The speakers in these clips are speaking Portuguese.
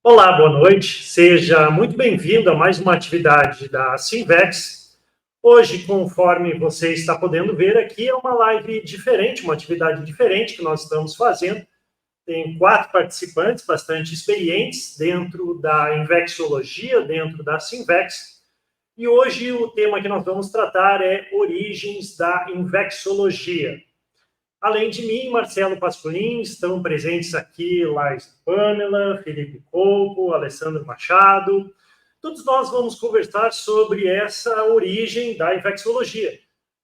Olá, boa noite. Seja muito bem-vindo a mais uma atividade da Simvex. Hoje, conforme você está podendo ver aqui, é uma live diferente, uma atividade diferente que nós estamos fazendo. Tem 4 participantes bastante experientes dentro da Invexologia, dentro da Simvex. E hoje o tema que nós vamos tratar é origens da Invexologia. Além de mim, Marcelo Pascolin, estão presentes aqui Laís Pamela, Felipe Colpo, Alessandro Machado. Todos nós vamos conversar sobre essa origem da infecciologia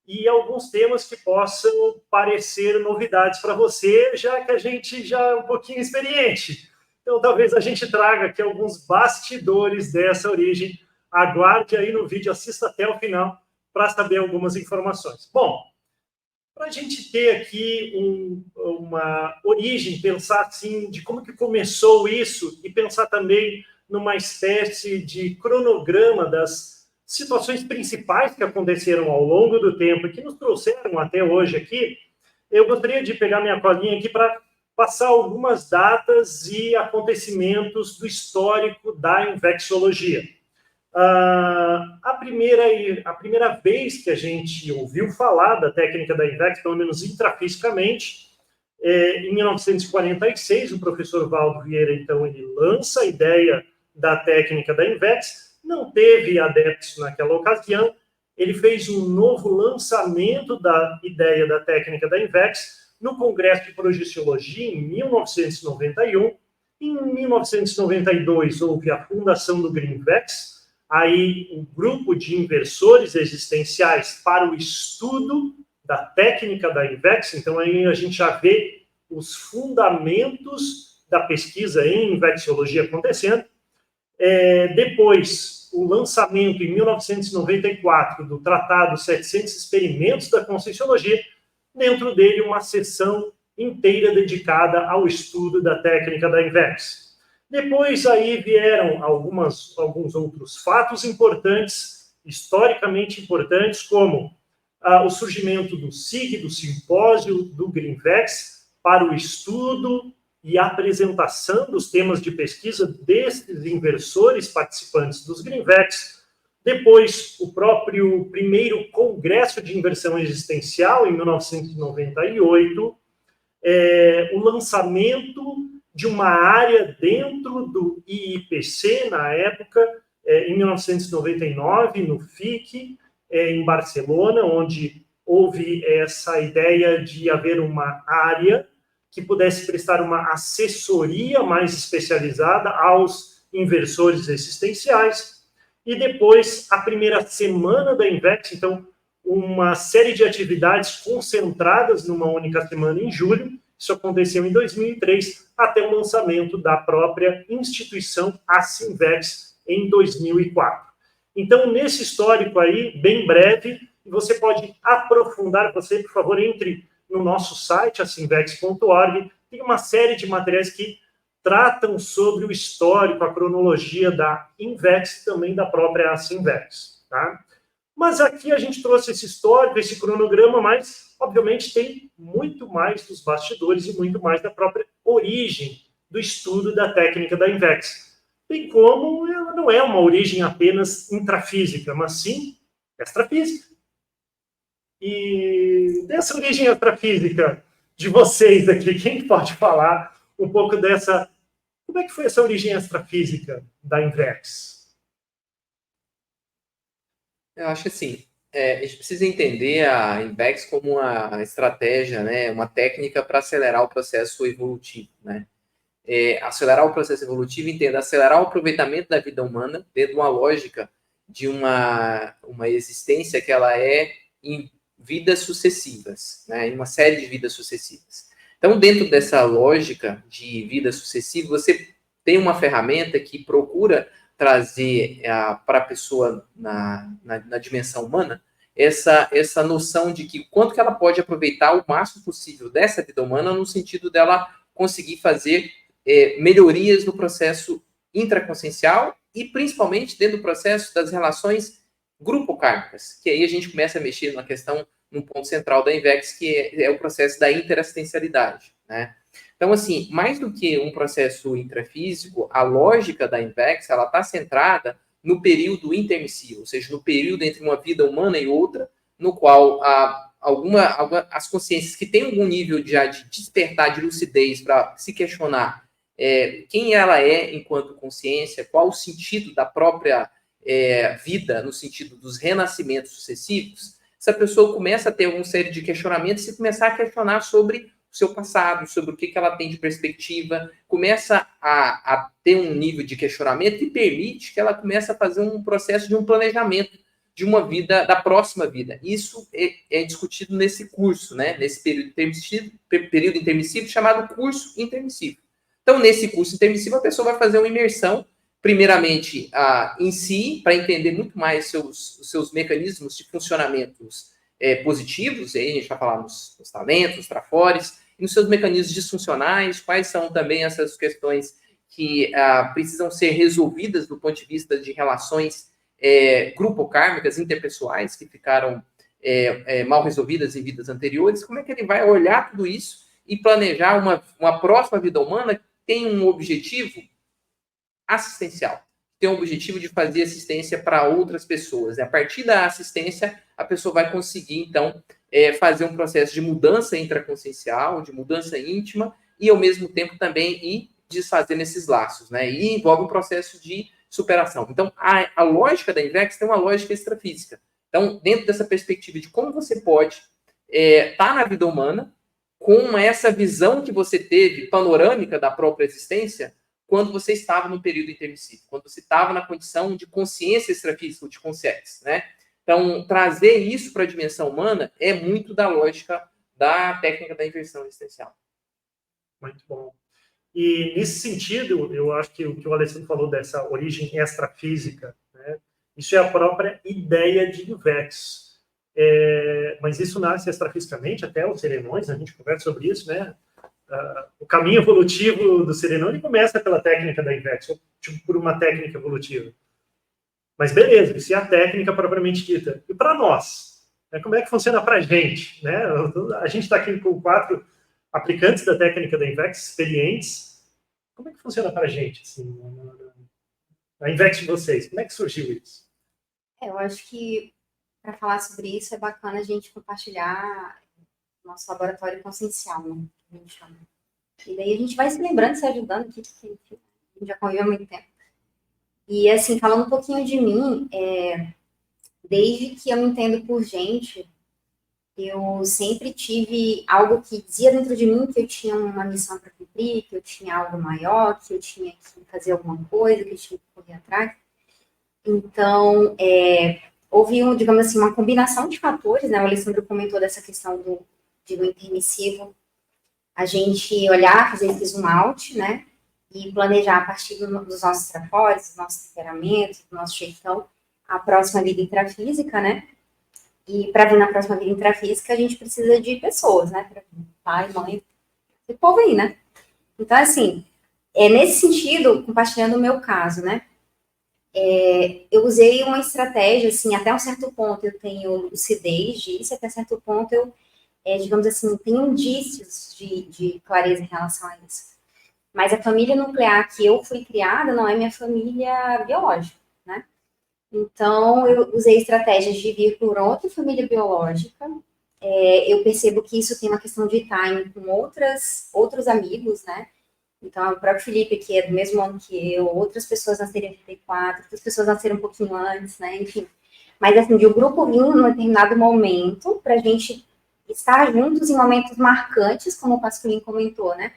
e alguns temas que possam parecer novidades para você, já que a gente já é um pouquinho experiente. Então, talvez a gente traga aqui alguns bastidores dessa origem. Aguarde aí no vídeo, assista até o final para saber algumas informações. Bom, para a gente ter aqui uma origem, pensar assim de como que começou isso e pensar também numa espécie de cronograma das situações principais que aconteceram ao longo do tempo e que nos trouxeram até hoje aqui, eu gostaria de pegar minha colinha aqui para passar algumas datas e acontecimentos do histórico da infecciologia. A primeira vez que a gente ouviu falar da técnica da INVEX, pelo menos intrafisicamente, em 1946, o professor Valdo Vieira, então, ele lança a ideia da técnica da INVEX, não teve adeptos naquela ocasião, ele fez um novo lançamento da ideia da técnica da INVEX no Congresso de Projeciologia, em 1991. Em 1992, houve a fundação do Greenvex, aí um grupo de inversores existenciais para o estudo da técnica da INVEX. Então, aí a gente já vê os fundamentos da pesquisa em infecciologia acontecendo. Depois, o lançamento, em 1994, do Tratado 700 Experimentos da Conscienciologia, dentro dele uma seção inteira dedicada ao estudo da técnica da INVEX. Depois aí vieram alguns outros fatos importantes, historicamente importantes, como o surgimento do SIG, do Simpósio do Greenvex, para o estudo e apresentação dos temas de pesquisa desses inversores participantes dos Greenvex. Depois, o próprio primeiro Congresso de Inversão Existencial, em 1998, o lançamento de uma área dentro do IIPC, na época, em 1999, no FIC, em Barcelona, onde houve essa ideia de haver uma área que pudesse prestar uma assessoria mais especializada aos inversores existenciais. E depois, a primeira semana da INVEX, então, uma série de atividades concentradas numa única semana em julho. Isso aconteceu em 2003, até o lançamento da própria instituição, a Simvex, em 2004. Então, nesse histórico aí, bem breve, você pode aprofundar, você, por favor, entre no nosso site, asimvex.org, tem uma série de materiais que tratam sobre o histórico, a cronologia da INVEX e também da própria Simvex, tá? Mas aqui a gente trouxe esse histórico, esse cronograma, mas, obviamente, tem muito mais dos bastidores e muito mais da própria origem do estudo da técnica da INVEX. Bem como ela não é uma origem apenas intrafísica, mas sim extrafísica. E dessa origem extrafísica de vocês aqui, quem pode falar um pouco dessa... Como é que foi essa origem extrafísica da INVEX? Eu acho que assim, a gente precisa entender a INVEX como uma estratégia, né, uma técnica para acelerar o processo evolutivo, né? Acelerar o processo evolutivo, entenda, acelerar o aproveitamento da vida humana dentro de uma lógica de uma existência que ela é em vidas sucessivas, né, em uma série de vidas sucessivas. Então, dentro dessa lógica de vida sucessiva, você tem uma ferramenta que procura trazer para a pessoa na dimensão humana essa noção de que quanto que ela pode aproveitar o máximo possível dessa vida humana no sentido dela conseguir fazer melhorias no processo intraconsciencial e principalmente dentro do processo das relações grupocármicas, que aí a gente começa a mexer na questão, no ponto central da INVEX, que é o processo da interassistencialidade, né? Então, assim, mais do que um processo intrafísico, a lógica da INVEX, ela está centrada no período intermissivo, ou seja, no período entre uma vida humana e outra, no qual as consciências que têm algum nível de despertar, de lucidez, para se questionar quem ela é enquanto consciência, qual o sentido da própria vida, no sentido dos renascimentos sucessivos, essa pessoa começa a ter uma série de questionamentos e começar a questionar sobre o seu passado, sobre o que ela tem de perspectiva, começa a ter um nível de questionamento que permite que ela comece a fazer um processo de um planejamento de uma vida, da próxima vida. Isso é discutido nesse curso, né? Nesse período intermissivo chamado curso intermissivo. Então, nesse curso intermissivo, a pessoa vai fazer uma imersão, primeiramente em si, para entender muito mais os seus mecanismos de funcionamentos positivos, aí a gente vai falar nos talentos, trafores, e nos seus mecanismos disfuncionais, quais são também essas questões que precisam ser resolvidas do ponto de vista de relações grupocármicas, interpessoais, que ficaram mal resolvidas em vidas anteriores, como é que ele vai olhar tudo isso e planejar uma próxima vida humana que tem um objetivo assistencial, tem o objetivo de fazer assistência para outras pessoas. A partir da assistência, a pessoa vai conseguir, então, fazer um processo de mudança intraconsciencial, de mudança íntima, e, ao mesmo tempo, também ir desfazendo esses laços, né? E envolve um processo de superação. Então, a lógica da INVEX tem uma lógica extrafísica. Então, dentro dessa perspectiva de como você pode estar na vida humana, com essa visão que você teve, panorâmica da própria existência, quando você estava no período intermissivo, quando você estava na condição de consciência extrafísica, de consciência, né? Então, trazer isso para a dimensão humana é muito da lógica da técnica da inversão existencial. Muito bom. E, nesse sentido, eu acho que o que o Alessandro falou dessa origem extrafísica, né? Isso é a própria ideia de INVEX. Mas isso nasce extrafisicamente, até os serenões, a gente conversa sobre isso, né? O caminho evolutivo do serenão ele começa pela técnica da INVEX, tipo, por uma técnica evolutiva. Mas beleza, isso é a técnica propriamente dita. E para nós? Né, como é que funciona para a gente? Né? A gente está aqui com 4 aplicantes da técnica da INVEX, experientes. Como é que funciona para a gente? Assim, a INVEX de vocês, como é que surgiu isso? Eu acho que para falar sobre isso é bacana a gente compartilhar nosso laboratório consciencial, né? A gente chama. E daí a gente vai se lembrando, se ajudando aqui, porque enfim, a gente já convive há muito tempo. E assim, falando um pouquinho de mim, desde que eu me entendo por gente, eu sempre tive algo que dizia dentro de mim que eu tinha uma missão para cumprir, que eu tinha algo maior, que eu tinha que fazer alguma coisa, que eu tinha que correr atrás. Então, houve, digamos assim, uma combinação de fatores, né? O Alessandro comentou dessa questão do intermissivo, a gente olhar, fazer esse zoom out, né? E planejar a partir dos nossos trafores, dos nossos temperamentos, do nosso jeitão, a próxima vida intrafísica, né? E para vir na próxima vida intrafísica, a gente precisa de pessoas, né? Pai, mãe, esse povo aí, né? Então, assim, nesse sentido, compartilhando o meu caso, né? Eu usei uma estratégia, assim, até um certo ponto eu tenho lucidez disso, até certo ponto eu, digamos assim, tenho indícios de clareza em relação a isso. Mas a família nuclear que eu fui criada não é minha família biológica, né? Então, eu usei estratégias de vir por outra família biológica. Eu percebo que isso tem uma questão de timing com outros amigos, né? Então, o próprio Felipe, que é do mesmo ano que eu, outras pessoas nasceram em 84, outras pessoas nasceram um pouquinho antes, né? Enfim. Mas, assim, de o grupo vir num determinado momento, para a gente estar juntos em momentos marcantes, como o Pasqualin comentou, né?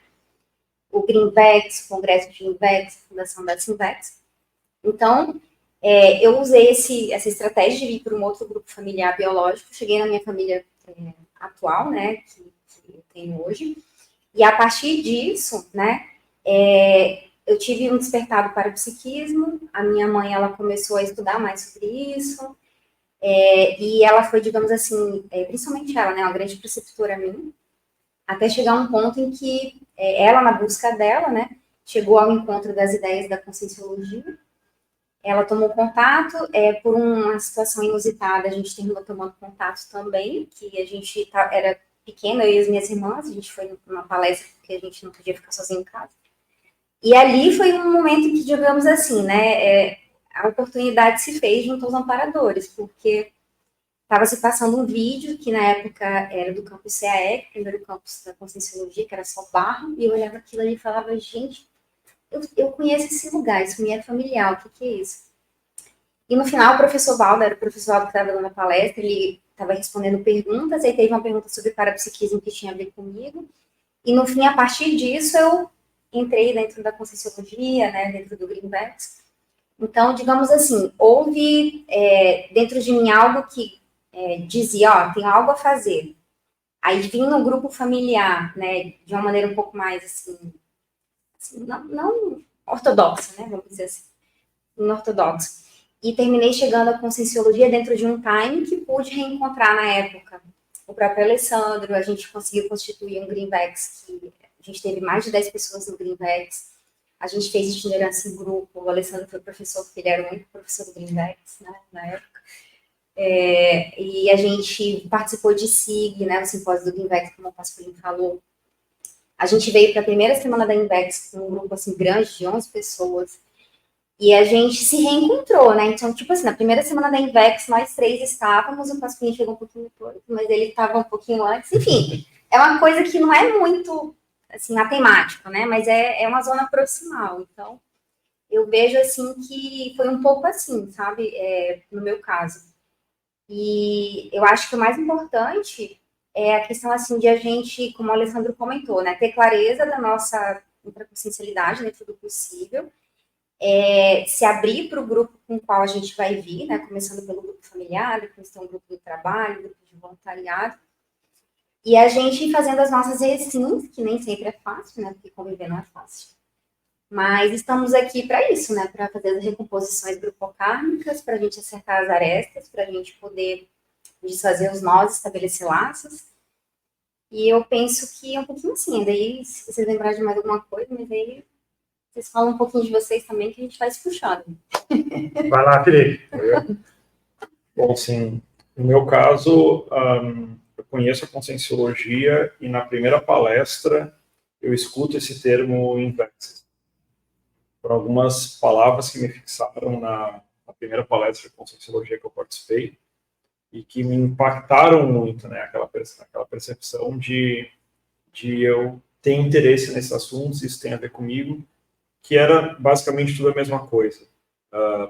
O Greenvex, o Congresso de Greenvex, a Fundação da Simvex. Então, eu usei essa estratégia de vir para um outro grupo familiar biológico, cheguei na minha família atual, né, que eu tenho hoje, e a partir disso, né, eu tive um despertado para o psiquismo, a minha mãe, ela começou a estudar mais sobre isso, e ela foi, digamos assim, principalmente ela, né, uma grande preceptora minha, até chegar a um ponto em que ela, na busca dela, né, chegou ao encontro das ideias da conscienciologia. Ela tomou contato, por uma situação inusitada, a gente terminou tomando contato também, que a gente era pequena, eu e as minhas irmãs, a gente foi numa palestra porque a gente não podia ficar sozinho em casa. E ali foi um momento que, digamos assim, né, a oportunidade se fez junto aos amparadores, porque estava se passando um vídeo que na época era do campus CAE, primeiro campus da Conscienciologia, que era só barro, e eu olhava aquilo ali e falava, gente, eu conheço esse lugar, isso me é familiar, o que é isso? E no final, o professor Valdo, era o professor Valdo que estava dando a palestra, ele estava respondendo perguntas, aí teve uma pergunta sobre parapsiquismo que tinha a ver comigo, e no fim, a partir disso, eu entrei dentro da Conscienciologia, né, dentro do Greenbacks. Então, digamos assim, houve dentro de mim algo que dizia, ó, tem algo a fazer. Aí vim no grupo familiar, né, de uma maneira um pouco mais, assim não ortodoxa, né, vamos dizer assim, ortodoxo. E terminei chegando à Conscienciologia dentro de um time que pude reencontrar na época o próprio Alessandro, a gente conseguiu constituir um Greenbacks que a gente teve mais de 10 pessoas no Greenbacks, a gente fez itinerância em grupo, o Alessandro foi professor, porque ele era o único professor do Greenbacks, né, na época. E a gente participou de SIG, né, o simpósio do Greenbacks, como o Pascoalino falou. A gente veio para a primeira semana da Invex com um grupo assim grande, de 11 pessoas, e a gente se reencontrou, né? Então, tipo assim, na primeira semana da Invex, nós 3 estávamos, o Pascoalino chegou um pouquinho depois, mas ele estava um pouquinho antes. Enfim, é uma coisa que não é muito, assim, matemático, né? Mas é uma zona proximal. Então, eu vejo, assim, que foi um pouco assim, sabe? No meu caso. E eu acho que o mais importante é a questão, assim, de a gente, como o Alessandro comentou, né? Ter clareza da nossa intraconsciencialidade dentro do possível, se abrir para o grupo com o qual a gente vai vir, né? Começando pelo grupo familiar, depois tem um grupo do trabalho, grupo de voluntariado, e a gente fazendo as nossas recins, que nem sempre é fácil, né? Porque conviver não é fácil. Mas estamos aqui para isso, né? Para fazer as recomposições grupocármicas, para a gente acertar as arestas, para a gente poder desfazer os nós, estabelecer laços. E eu penso que é um pouquinho assim. Daí, se vocês lembrarem de mais alguma coisa, mas aí vocês falam um pouquinho de vocês também, que a gente vai se puxando. Vai lá, Felipe. Bom, sim, no meu caso, eu conheço a Conscienciologia e na primeira palestra eu escuto esse termo Invex. Por algumas palavras que me fixaram na primeira palestra de Conscienciologia que eu participei e que me impactaram muito, né? Aquela percepção de eu ter interesse nesses assuntos, isso tem a ver comigo, que era basicamente tudo a mesma coisa.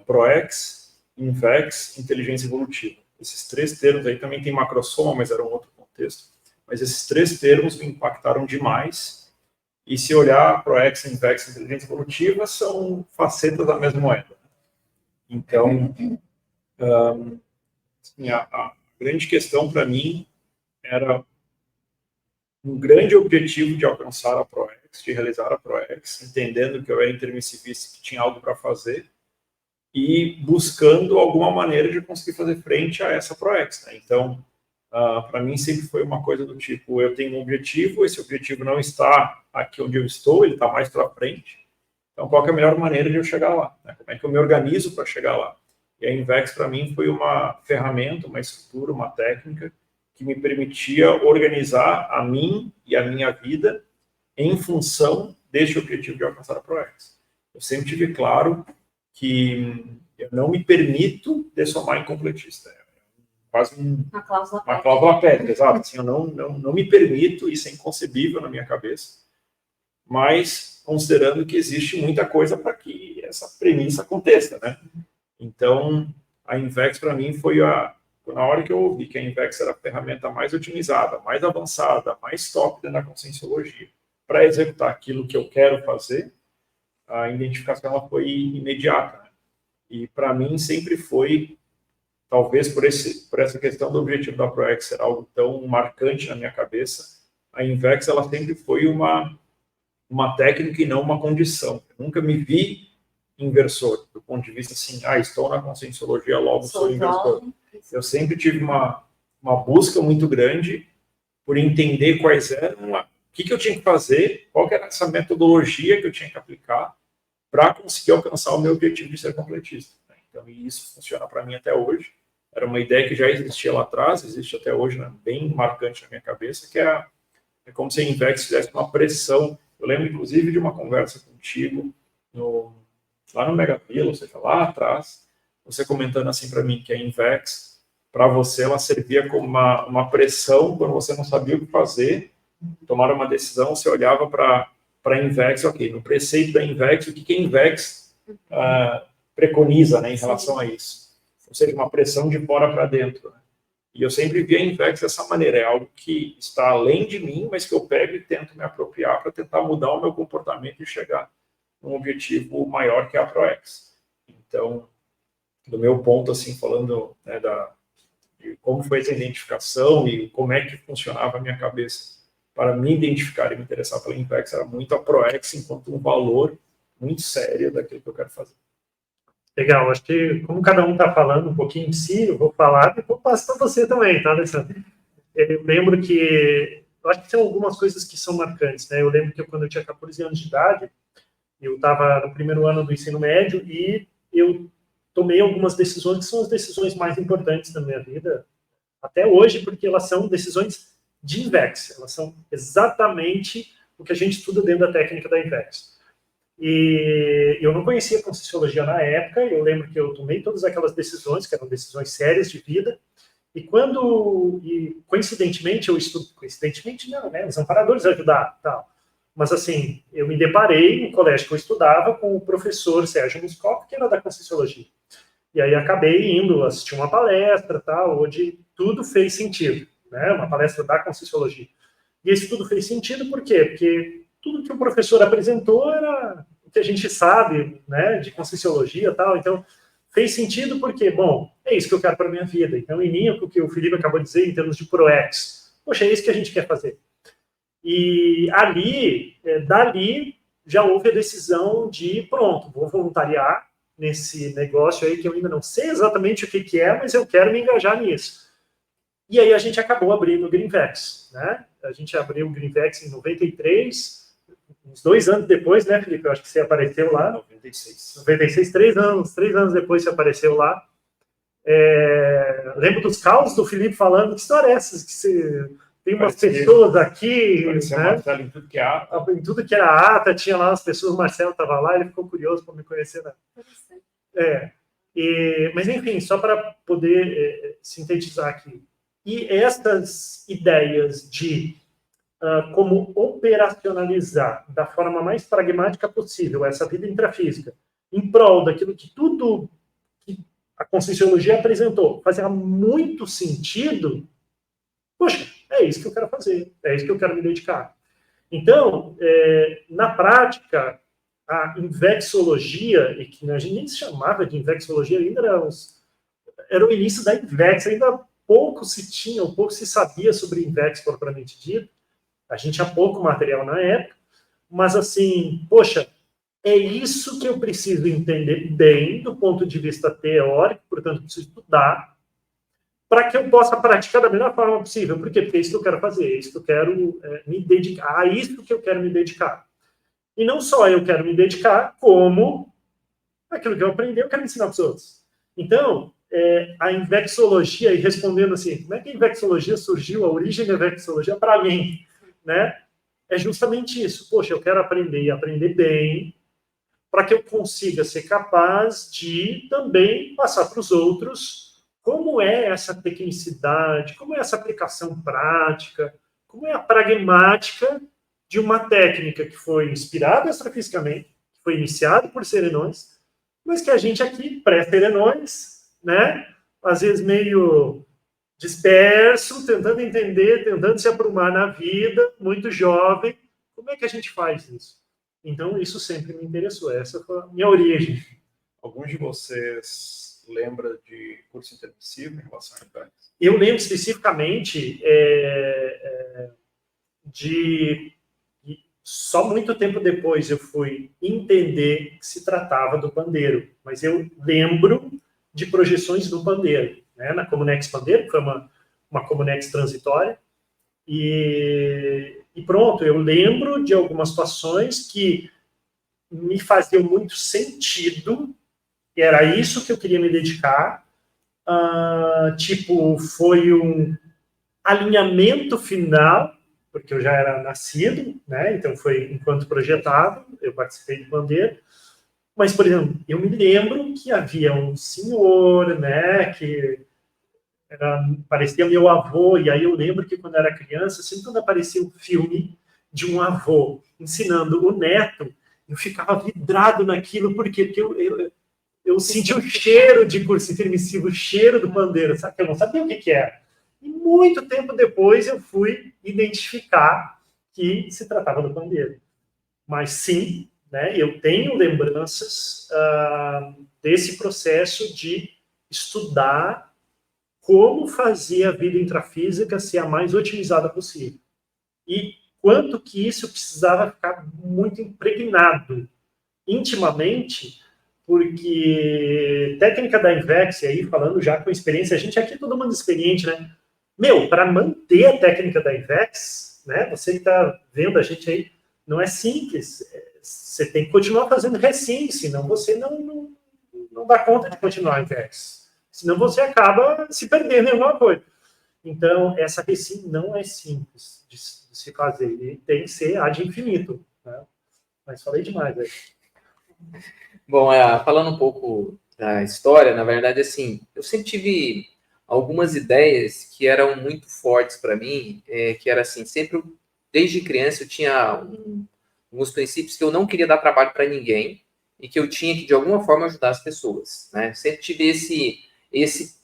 ProEx, Invex, inteligência evolutiva. Esses 3 termos aí também tem macrosoma, mas era um outro contexto. Mas esses 3 termos me impactaram demais. E se olhar ProEx, Invex, inteligência evolutiva, são facetas da mesma moeda. Então, assim, a grande questão para mim era um grande objetivo de alcançar a ProEx, de realizar a ProEx, entendendo que eu era intermissivista, que tinha algo para fazer, e buscando alguma maneira de conseguir fazer frente a essa ProEx, né? Então, para mim sempre foi uma coisa do tipo, eu tenho um objetivo, esse objetivo não está aqui onde eu estou, ele está mais para frente, então qual é a melhor maneira de eu chegar lá? Né? Como é que eu me organizo para chegar lá? E a Invex, para mim, foi uma ferramenta, uma estrutura, uma técnica que me permitia organizar a mim e a minha vida em função deste objetivo de alcançar a ProEx. Eu sempre tive claro que eu não me permito dessomar em completista. É quase uma cláusula pétrea, exato. Assim, eu não me permito, isso é inconcebível na minha cabeça, mas considerando que existe muita coisa para que essa premissa aconteça, né? Então, a Invex para mim foi na hora que eu ouvi que a Invex era a ferramenta mais otimizada, mais avançada, mais top dentro da Conscienciologia para executar aquilo que eu quero fazer, a identificação ela foi imediata, né? E para mim sempre foi, talvez por essa questão do objetivo da ProEx ser algo tão marcante na minha cabeça, a Invex ela sempre foi uma técnica e não uma condição. Eu nunca me vi inversor, do ponto de vista assim, estou na Conscienciologia, logo sou inversor. Eu sempre tive uma busca muito grande por entender quais eram, o que eu tinha que fazer, qual que era essa metodologia que eu tinha que aplicar para conseguir alcançar o meu objetivo de ser completista. Então, isso funciona para mim até hoje. era uma ideia que já existia lá atrás, existe até hoje, né, bem marcante na minha cabeça, que é como se a Invex fizesse uma pressão. Eu lembro, inclusive, de uma conversa contigo lá no Mega Villa, ou seja, lá atrás, você comentando assim para mim que a Invex, para você, ela servia como uma pressão quando você não sabia o que fazer, tomar uma decisão, você olhava para a Invex, ok, no preceito da Invex, o que a Invex preconiza, né, em relação a isso? Ou seja, uma pressão de fora para dentro, né? E eu sempre vi a Invex dessa maneira, é algo que está além de mim, mas que eu pego e tento me apropriar para tentar mudar o meu comportamento e chegar num objetivo maior que é a ProEx. Então, do meu ponto, assim, falando, né, de como foi essa identificação e como é que funcionava a minha cabeça para me identificar e me interessar pela Invex, era muito a ProEx enquanto um valor muito sério daquilo que eu quero fazer. Legal, acho que como cada um está falando um pouquinho de si, eu vou falar e depois passo para você também, tá, Alessandro? Eu lembro que, eu acho que tem algumas coisas que são marcantes, né? Eu lembro que quando eu tinha 14 anos de idade, eu estava no primeiro ano do ensino médio e eu tomei algumas decisões que são as decisões mais importantes da minha vida, até hoje, porque elas são decisões de Invex, elas são exatamente o que a gente estuda dentro da técnica da Invex. E eu não conhecia Conscienciologia na época, eu lembro que eu tomei todas aquelas decisões, que eram decisões sérias de vida, e coincidentemente, eu estudo, coincidentemente não, né, os amparadores ajudaram, tal, mas assim, eu me deparei no colégio que eu estudava com o professor Sérgio Muscoff, que era da Conscienciologia, e aí acabei indo assistir uma palestra, tal, onde tudo fez sentido, né, uma palestra da Conscienciologia, e isso tudo fez sentido, por quê? Porque tudo que o professor apresentou era o que a gente sabe, né, de Conscienciologia e tal, então fez sentido porque, bom, é isso que eu quero para a minha vida. Então, em linha com o que o Felipe acabou de dizer em termos de ProEx, poxa, é isso que a gente quer fazer. E dali, já houve a decisão de, pronto, vou voluntariar nesse negócio aí que eu ainda não sei exatamente o que é, mas eu quero me engajar nisso. E aí a gente acabou abrindo o Greenvex, né? A gente abriu o Greenvex em 93, uns 2 anos depois, né, Felipe? Eu acho que você apareceu lá. 96, 3 anos depois você apareceu lá. Lembro dos causos do Felipe falando, que história é essa? Que você tem umas pessoas aqui, parecia né? Marcelo em tudo que é ata. Em tudo que era ata, tinha lá as pessoas, o Marcelo estava lá, ele ficou curioso para me conhecer, né? Mas enfim, só para poder sintetizar aqui. E estas ideias de como operacionalizar da forma mais pragmática possível essa vida intrafísica, em prol daquilo que tudo que a Conscienciologia apresentou fazia muito sentido, poxa, é isso que eu quero fazer, é isso que eu quero me dedicar. Então, na prática, a Invexologia, e que a gente nem se chamava de Invexologia, ainda era o início da Invex, ainda pouco se tinha, pouco se sabia sobre Invex propriamente dito. A gente tinha pouco material na época, mas assim, poxa, é isso que eu preciso entender bem do ponto de vista teórico, portanto, preciso estudar, para que eu possa praticar da melhor forma possível. Por quê? Porque é isso que eu quero fazer, é isso que eu quero me dedicar, a isso que eu quero me dedicar. E não só eu quero me dedicar, como aquilo que eu aprendi, eu quero ensinar para os outros. Então, a Invexologia, e respondendo assim, como é que a Invexologia surgiu, a origem da Invexologia, para mim, né? É justamente isso. Poxa, eu quero aprender e aprender bem para que eu consiga ser capaz de também passar para os outros como é essa tecnicidade, como é essa aplicação prática, como é a pragmática de uma técnica que foi inspirada extrafisicamente, que foi iniciada por serenões, mas que a gente aqui, pré-serenões, né? Às vezes meio disperso, tentando entender, tentando se aprumar na vida, muito jovem, como é que a gente faz isso? Então, isso sempre me interessou, essa foi a minha origem. Alguns de vocês lembram de curso intermissivo em relação a Invex? Eu lembro especificamente só muito tempo depois eu fui entender que se tratava do pandeiro, mas eu lembro de projeções do pandeiro, né, na Comunex Pandeiro, que foi uma Comunex transitória, e pronto, eu lembro de algumas situações que me faziam muito sentido, e era isso que eu queria me dedicar, tipo, foi um alinhamento final, porque eu já era nascido, né? Então foi enquanto projetado, eu participei do pandeiro. Mas, por exemplo, eu me lembro que havia um senhor, né, que parecia meu avô, e aí eu lembro que quando eu era criança, sempre quando aparecia um filme de um avô ensinando o neto, eu ficava vidrado naquilo, por quê? Porque eu senti o cheiro de curso intermissivo, o cheiro do pandeiro, sabe? Eu não sabia o que era. E muito tempo depois eu fui identificar que se tratava do pandeiro. Mas sim, né, eu tenho lembranças desse processo de estudar como fazer a vida intrafísica ser a mais otimizada possível. E quanto que isso precisava ficar muito impregnado intimamente, porque técnica da Invex, aí falando já com experiência, a gente aqui é todo mundo experiente, né? Meu, para manter a técnica da Invex, né? Você que está vendo a gente aí, não é simples. Você tem que continuar fazendo recém, senão você não dá conta de continuar a Invex. Senão você acaba se perdendo em alguma coisa. Então, essa recém não é simples de se fazer. E tem que ser ad infinito. Né? Mas falei demais aí. Bom, falando um pouco da história, na verdade, assim, eu sempre tive algumas ideias que eram muito fortes para mim, que era assim, sempre, desde criança, eu tinha alguns princípios que eu não queria dar trabalho para ninguém e que eu tinha que, de alguma forma, ajudar as pessoas, né? Sempre tive esse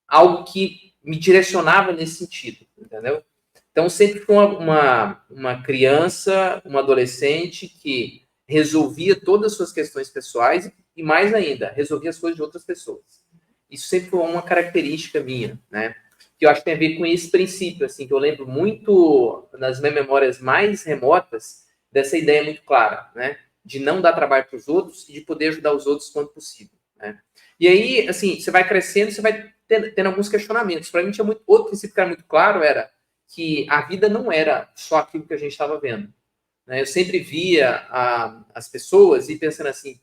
algo que me direcionava nesse sentido, entendeu? Então, sempre fui uma criança, uma adolescente que resolvia todas as suas questões pessoais e, mais ainda, resolvia as coisas de outras pessoas. Isso sempre foi uma característica minha, né? Que eu acho que tem a ver com esse princípio, assim, que eu lembro muito nas minhas memórias mais remotas dessa ideia muito clara, né? De não dar trabalho para os outros e de poder ajudar os outros quando possível, né? E aí, assim, você vai crescendo, você vai tendo alguns questionamentos. Para mim, tinha outro princípio que era muito claro, era que a vida não era só aquilo que a gente estava vendo. Né? Eu sempre via as pessoas e pensando assim,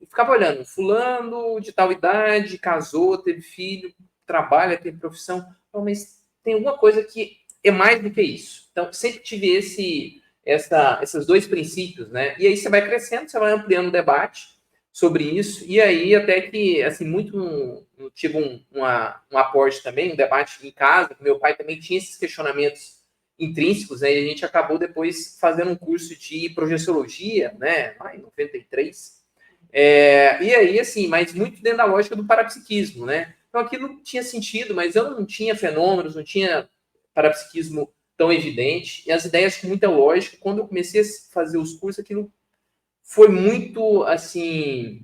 eu ficava olhando, fulano de tal idade, casou, teve filho, trabalha, tem profissão, mas tem alguma coisa que é mais do que isso. Então, sempre tive esses dois princípios, né? E aí você vai crescendo, você vai ampliando o debate sobre isso, e aí até que, assim, eu tive um aporte também, um debate em casa, que meu pai também tinha esses questionamentos intrínsecos, né, e a gente acabou depois fazendo um curso de projeciologia, né, lá em 93, e aí, assim, mas muito dentro da lógica do parapsiquismo, né, então aquilo tinha sentido, mas eu não tinha fenômenos, não tinha parapsiquismo tão evidente, e as ideias com muita lógica, quando eu comecei a fazer os cursos, aquilo foi muito, assim,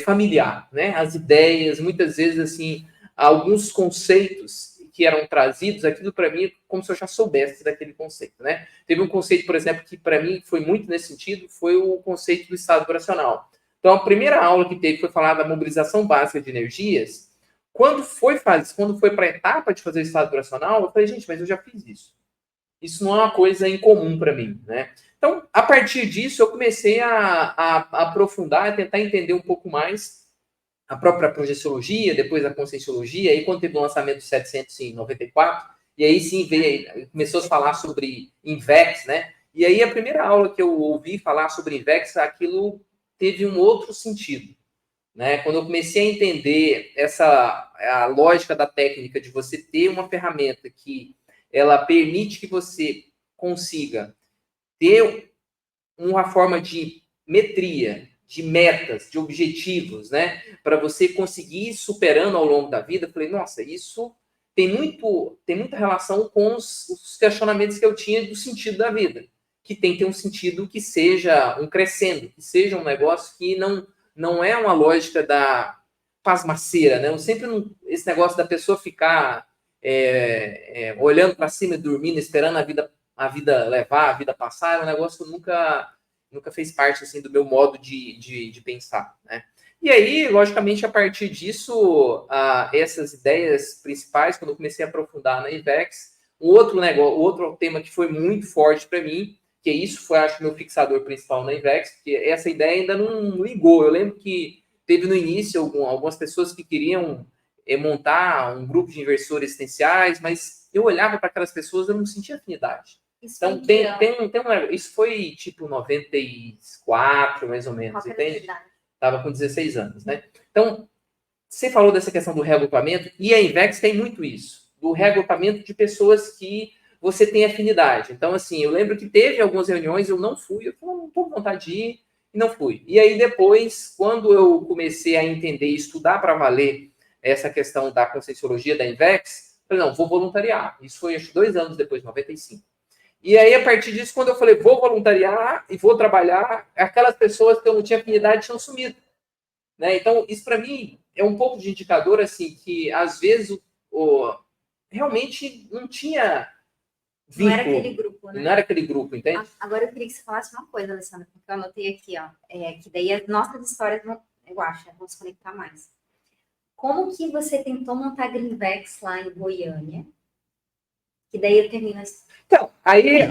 familiar, né? As ideias, muitas vezes, assim, alguns conceitos que eram trazidos, aquilo para mim, como se eu já soubesse daquele conceito, né? Teve um conceito, por exemplo, que para mim foi muito nesse sentido, foi o conceito do estado vibracional. Então, a primeira aula que teve foi falar da mobilização básica de energias. Quando foi para a etapa de fazer o estado vibracional, eu falei, gente, mas eu já fiz isso. Isso não é uma coisa incomum para mim, né? Então, a partir disso, eu comecei a aprofundar, a tentar entender um pouco mais a própria projeciologia, depois a conscienciologia, aí quando teve o lançamento do 700 em 94, e aí sim começou a falar sobre Invex, né? E aí a primeira aula que eu ouvi falar sobre Invex, aquilo teve um outro sentido, né? Quando eu comecei a entender a lógica da técnica de você ter uma ferramenta que ela permite que você consiga ter uma forma de metria, de metas, de objetivos, né? Para você conseguir ir superando ao longo da vida. Eu falei, nossa, isso tem muita relação com os questionamentos que eu tinha do sentido da vida. Que tem que ter um sentido que seja um crescendo, que seja um negócio que não é uma lógica da pasmaceira, né? Eu sempre esse negócio da pessoa ficar olhando para cima e dormindo, esperando a vida levar, a vida passar, é um negócio que nunca fez parte assim do meu modo de pensar, né? E aí, logicamente, a partir disso, essas ideias principais, quando eu comecei a aprofundar na IVEX, outro tema que foi muito forte para mim, que isso foi, acho, meu fixador principal na IVEX, porque essa ideia ainda não ligou. Eu lembro que teve no início algumas pessoas que queriam montar um grupo de investidores existenciais, mas eu olhava para aquelas pessoas e eu não sentia afinidade. Então, isso foi tipo 94, mais ou menos, entende? Estava com 16 anos, né? Então, você falou dessa questão do reagrupamento, e a Invex tem muito isso, do reagrupamento de pessoas que você tem afinidade. Então, assim, eu lembro que teve algumas reuniões, eu não fui, eu falei, não estou com vontade de ir, e não fui. E aí, depois, quando eu comecei a entender e estudar para valer essa questão da Conscienciologia da Invex, eu falei, não, vou voluntariar. Isso foi, acho que 2 anos depois, 95. E aí, a partir disso, quando eu falei, vou voluntariar e vou trabalhar, aquelas pessoas que eu não tinha afinidade tinham sumido. Né? Então, isso para mim é um pouco de indicador, assim, que às vezes realmente não tinha vínculo. Não era aquele grupo, né? Não era aquele grupo, entende? Agora eu queria que você falasse uma coisa, Alessandra, porque eu anotei aqui, ó, que daí as nossas histórias vão, eu acho, vão se conectar mais. Como que você tentou montar Greenvex lá em Goiânia? Que daí eu termino assim. Então, aí,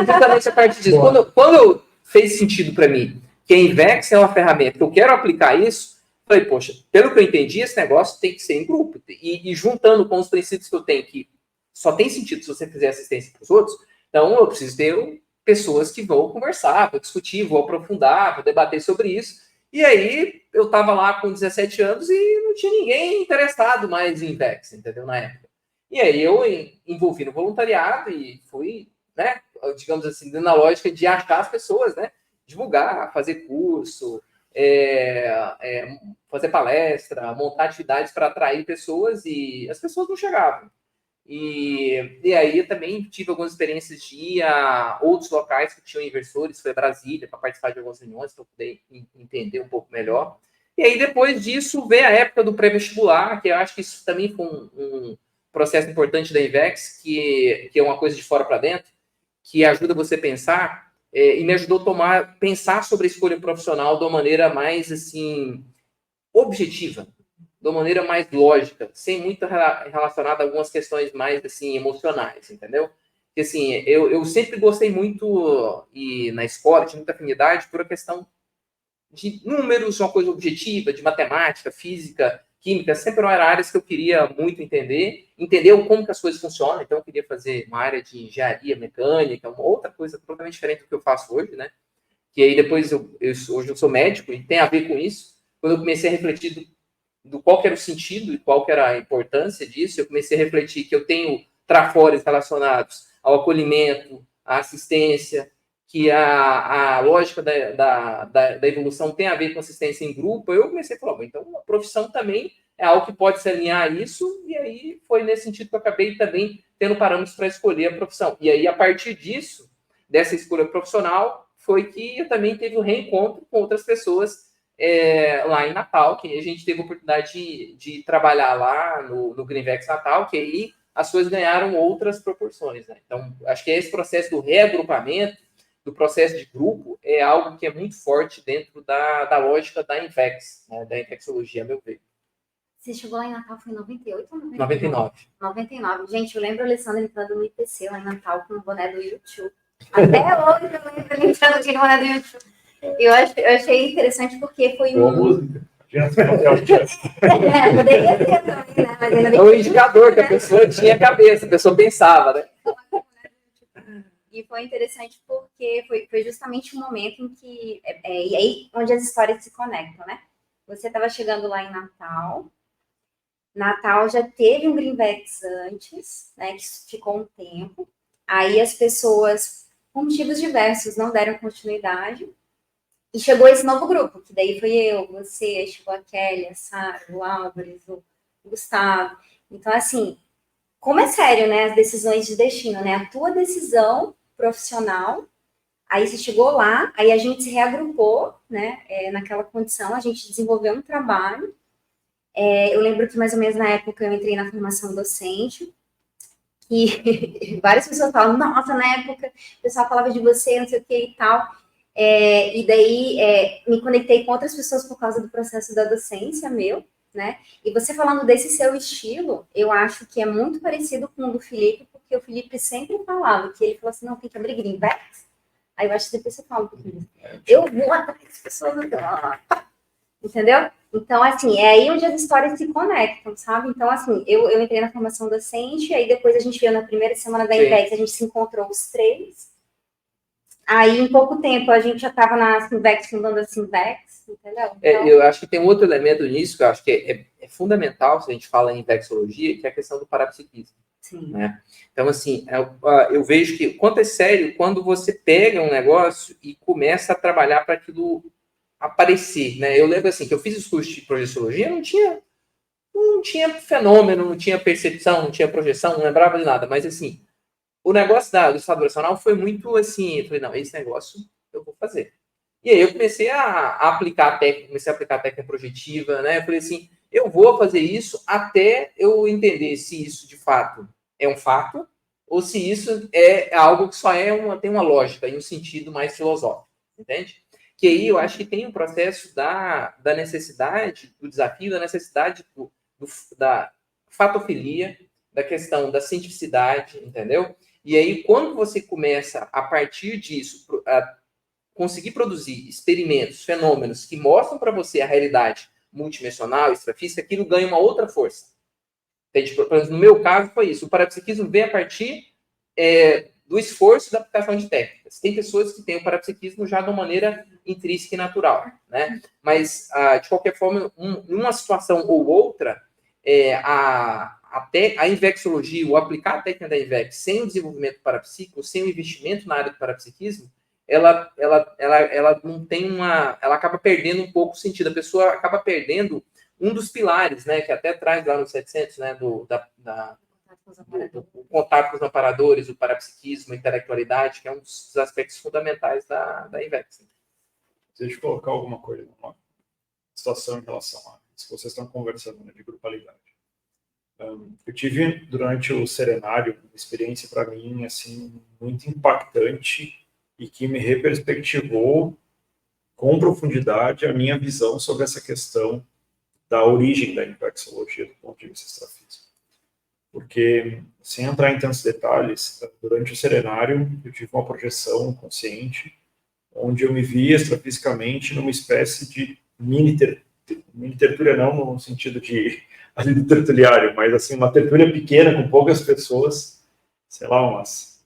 justamente a partir disso, quando fez sentido para mim que a Invex é uma ferramenta que eu quero aplicar isso, falei, poxa, pelo que eu entendi, esse negócio tem que ser em grupo. E juntando com os princípios que eu tenho, que só tem sentido se você fizer assistência para os outros, então eu preciso ter pessoas que vão conversar, vou discutir, vou aprofundar, vou debater sobre isso. E aí, eu estava lá com 17 anos e não tinha ninguém interessado mais em Invex, entendeu, na época. E aí eu envolvi no voluntariado e fui, né, digamos assim, na lógica de achar as pessoas, né, divulgar, fazer curso, fazer palestra, montar atividades para atrair pessoas e as pessoas não chegavam. E aí eu também tive algumas experiências de ir a outros locais que tinham investidores, foi a Brasília, para participar de algumas reuniões, para poder entender um pouco melhor. E aí depois disso veio a época do pré-vestibular, que eu acho que isso também foi um processo importante da Invex, que é uma coisa de fora para dentro, que ajuda você a pensar, e me ajudou a pensar sobre a escolha profissional de uma maneira mais, assim, objetiva, de uma maneira mais lógica, sem muito relacionada a algumas questões mais, assim, emocionais, entendeu? Porque, assim, eu sempre gostei muito, e na escola tinha muita afinidade por a questão de números, uma coisa objetiva, de matemática, física, química, sempre eram áreas que eu queria muito entender como que as coisas funcionam, então eu queria fazer uma área de engenharia mecânica, uma outra coisa totalmente diferente do que eu faço hoje, né? Que aí depois, hoje eu sou médico e tem a ver com isso. Quando eu comecei a refletir do qual que era o sentido e qual que era a importância disso, eu comecei a refletir que eu tenho trafores relacionados ao acolhimento, à assistência, que a lógica da evolução tem a ver com assistência em grupo, eu comecei a falar, então a profissão também é algo que pode se alinhar a isso, e aí foi nesse sentido que eu acabei também tendo parâmetros para escolher a profissão. E aí, a partir disso, dessa escolha profissional, foi que eu também teve um reencontro com outras pessoas lá em Natal, que a gente teve a oportunidade de trabalhar lá no Greenvex Natal, que aí as coisas ganharam outras proporções, né? Então, acho que esse processo do reagrupamento, do processo de grupo, é algo que é muito forte dentro da lógica da Invex, né, da infecciologia, a meu ver. Você chegou lá em Natal, foi em 98 ou 99? 99. Gente, eu lembro a Alessandra entrando no IPC lá em Natal com o boné do YouTube. Até hoje eu lembro ele entrando com o boné do YouTube. Eu achei interessante porque foi Boa música. Poderia ter também, né? Mas ainda é um indicador que a pessoa tinha cabeça, a pessoa pensava, né? E foi interessante porque foi justamente um momento em que... e aí, onde as histórias se conectam, né? Você estava chegando lá em Natal. Natal já teve um Greenvex antes, né? Que ficou um tempo. Aí as pessoas, por motivos diversos, não deram continuidade. E chegou esse novo grupo, que daí foi eu, você, chegou a Kelly, a Sara, o Álvares, o Gustavo. Então, assim, como é sério, né? As decisões de destino, né? A tua decisão profissional, aí você chegou lá, aí a gente se reagrupou, né? Naquela condição, a gente desenvolveu um trabalho. Eu lembro que mais ou menos na época eu entrei na formação docente, e várias pessoas falam, nossa, na época o pessoal falava de você, não sei o que e tal. E daí me conectei com outras pessoas por causa do processo da docência meu, né? E você falando desse seu estilo, eu acho que é muito parecido com o do Felipe, porque o Felipe sempre falava que ele falou assim, não, tem que abrir Greenvex. Aí eu acho que depois você fala um pouquinho. Eu vou atrás das pessoas, entendeu? Então, assim, é aí onde as histórias se conectam, sabe? Então, assim, eu entrei na formação docente, aí depois a gente veio na primeira semana da IVEX, a gente se encontrou os 3. Aí, em pouco tempo, a gente já estava na Sinvex, fundando a Sinvex, entendeu? Então... eu acho que tem um outro elemento nisso que eu acho que é fundamental, se a gente fala em vexologia, que é a questão do parapsiquismo. Sim. Né? Então, assim, eu vejo que quanto é sério quando você pega um negócio e começa a trabalhar para aquilo aparecer, né? Eu lembro, assim, que eu fiz os cursos de projeciologia, não tinha fenômeno, não tinha percepção, não tinha projeção, não lembrava de nada, mas, assim, o negócio do estado vibracional foi muito, assim, eu falei, não, esse negócio eu vou fazer. E aí eu comecei a aplicar a técnica projetiva, né? Eu falei assim, eu vou fazer isso até eu entender se isso, de fato, é um fato, ou se isso é algo que só tem uma lógica e um sentido mais filosófico, entende? Que aí eu acho que tem um processo da necessidade, do desafio, da necessidade da fatofilia, da questão da cientificidade, entendeu? E aí, quando você começa, a partir disso, a conseguir produzir experimentos, fenômenos que mostram para você a realidade multidimensional, extrafísica, aquilo ganha uma outra força. No meu caso, foi isso. O parapsiquismo vem a partir do esforço da aplicação de técnicas. Tem pessoas que têm o parapsiquismo já de uma maneira intrínseca e natural, né? Mas, de qualquer forma, em uma situação ou outra, até a invexologia, o aplicar a técnica da Invex sem o desenvolvimento parapsíquico, sem o investimento na área do parapsiquismo, ela não tem ela acaba perdendo um pouco o sentido. A pessoa acaba perdendo um dos pilares, né, que até traz lá no 700, né, do contato com os amparadores, o parapsiquismo, a intelectualidade, que é um dos aspectos fundamentais da Invex. Deixa eu colocar alguma coisa, uma situação em relação a isso que vocês estão conversando, né, de grupalidade. Eu tive, durante o Serenário, uma experiência para mim, assim, muito impactante e que me reperspectivou com profundidade a minha visão sobre essa questão da origem da inflexologia do ponto de vista extrafísico. Porque, sem entrar em tantos detalhes, durante o Serenário, eu tive uma projeção consciente, onde eu me vi extrafisicamente numa espécie de mini tertúlia, não no sentido de ali do tertuliário, mas assim, uma tertúlia pequena com poucas pessoas, sei lá, umas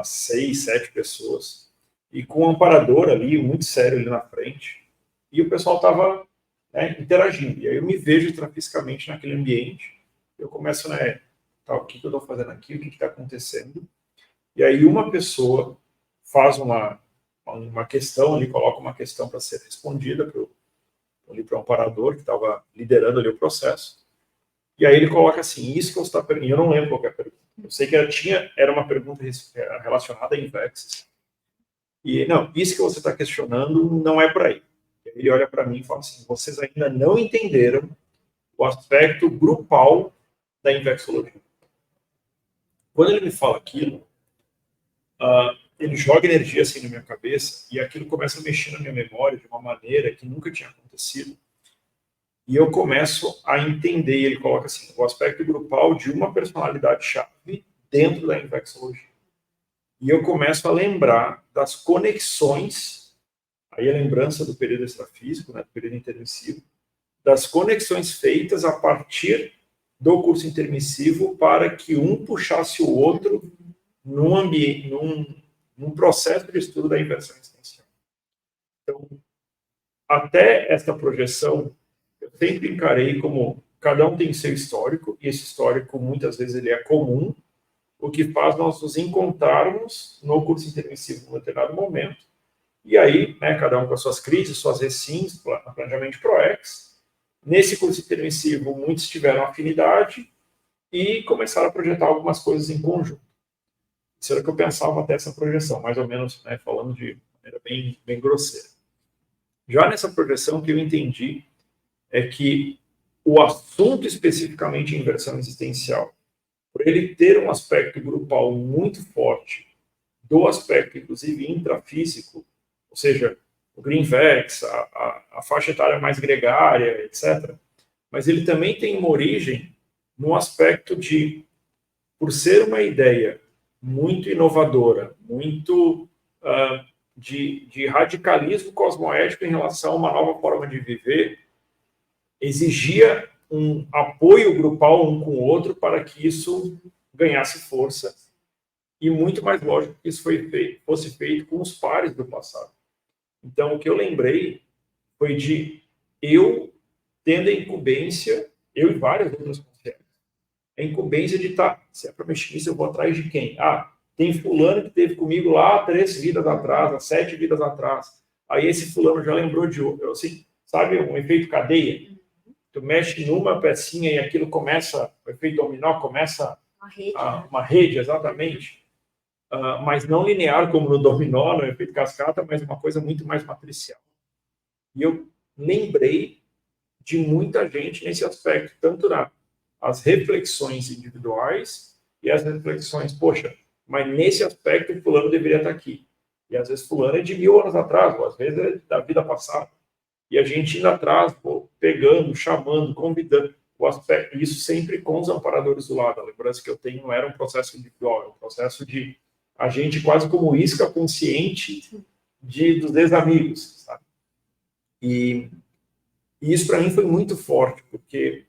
6, 7 pessoas, e com um amparador ali, muito sério ali na frente, e o pessoal estava, né, interagindo. E aí eu me vejo extrafisicamente naquele ambiente, eu começo, né, tá, o que eu estou fazendo aqui, o que está acontecendo, e aí uma pessoa faz uma questão ali, coloca uma questão para ser respondida para o amparador que estava liderando ali o processo. E aí ele coloca assim, isso que você está perguntando, eu não lembro qual é a pergunta. Eu sei que era uma pergunta relacionada a Invexes. E, não, isso que você está questionando não é para aí. Ele olha para mim e fala assim, vocês ainda não entenderam o aspecto grupal da Invexologia. Quando ele me fala aquilo, ele joga energia assim na minha cabeça e aquilo começa a mexer na minha memória de uma maneira que nunca tinha acontecido. E eu começo a entender, ele coloca assim, o aspecto grupal de uma personalidade-chave dentro da inflexologia. E eu começo a lembrar das conexões, aí a lembrança do período extrafísico, né, do período intermissivo, das conexões feitas a partir do curso intermissivo para que um puxasse o outro num ambiente, num processo de estudo da inversão existencial. Então, até esta projeção, eu sempre encarei como cada um tem seu histórico, e esse histórico, muitas vezes, ele é comum, o que faz nós nos encontrarmos no curso intermissivo em um determinado momento, e aí, né, cada um com as suas crises, suas recins, planejamento ProEx. Nesse curso intermissivo, muitos tiveram afinidade e começaram a projetar algumas coisas em conjunto. Isso era o que eu pensava até essa projeção, mais ou menos, né, falando de maneira bem, bem grosseira. Já nessa projeção, o que eu entendi é que o assunto especificamente inversão existencial, por ele ter um aspecto grupal muito forte, do aspecto, inclusive, intrafísico, ou seja, o Greenvex, a faixa etária mais gregária, etc., mas ele também tem uma origem no aspecto de, por ser uma ideia muito inovadora, muito de radicalismo cosmoético em relação a uma nova forma de viver, exigia um apoio grupal um com o outro para que isso ganhasse força, e muito mais lógico que isso fosse feito com os pares do passado. Então, o que eu lembrei foi de eu tendo a incumbência, eu e várias outras conselheiras, a incumbência de se é para mexer nisso, eu vou atrás de quem? Tem fulano que esteve comigo lá 3 vidas atrás, 7 vidas atrás. Aí esse fulano já lembrou de outro. Assim, sabe, um efeito cadeia? Tu mexe numa pecinha e aquilo começa, o efeito dominó começa uma rede, exatamente. Mas não linear como no dominó, no efeito cascata, mas uma coisa muito mais matricial. E eu lembrei de muita gente nesse aspecto, tanto as reflexões individuais e as reflexões, poxa, mas nesse aspecto o fulano deveria estar aqui. E às vezes fulano é de 1000 anos atrás, ou às vezes é da vida passada. E a gente indo atrás, pegando, chamando, convidando, o aspecto, isso sempre com os amparadores do lado. A lembrança que eu tenho não era um processo individual, é um processo de a gente quase como isca consciente dos ex-amigos, sabe? E isso para mim foi muito forte, porque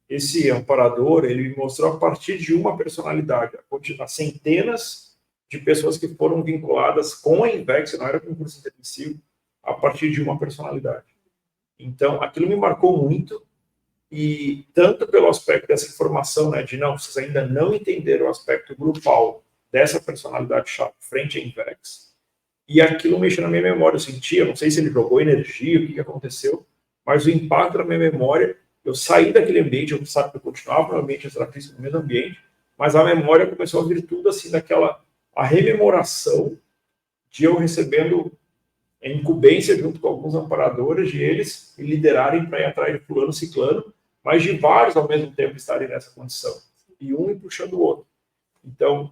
esse amparador, ele me mostrou a partir de uma personalidade, as centenas de pessoas que foram vinculadas com a Invex, não era concurso intermissivo, a partir de uma personalidade. Então, aquilo me marcou muito, e tanto pelo aspecto dessa informação, né, de vocês ainda não entenderam o aspecto grupal dessa personalidade-chave frente à Invex, e aquilo mexeu na minha memória, eu sentia, não sei se ele jogou energia, o que aconteceu, mas o impacto na minha memória, eu saí daquele ambiente, eu continuava no ambiente extrafísico, no mesmo ambiente, mas a memória começou a vir tudo assim, a rememoração de eu recebendo a incumbência junto com alguns amparadores, de eles me liderarem para ir atrás de fulano, ciclano, mas de vários ao mesmo tempo estarem nessa condição, e um ir puxando o outro. Então,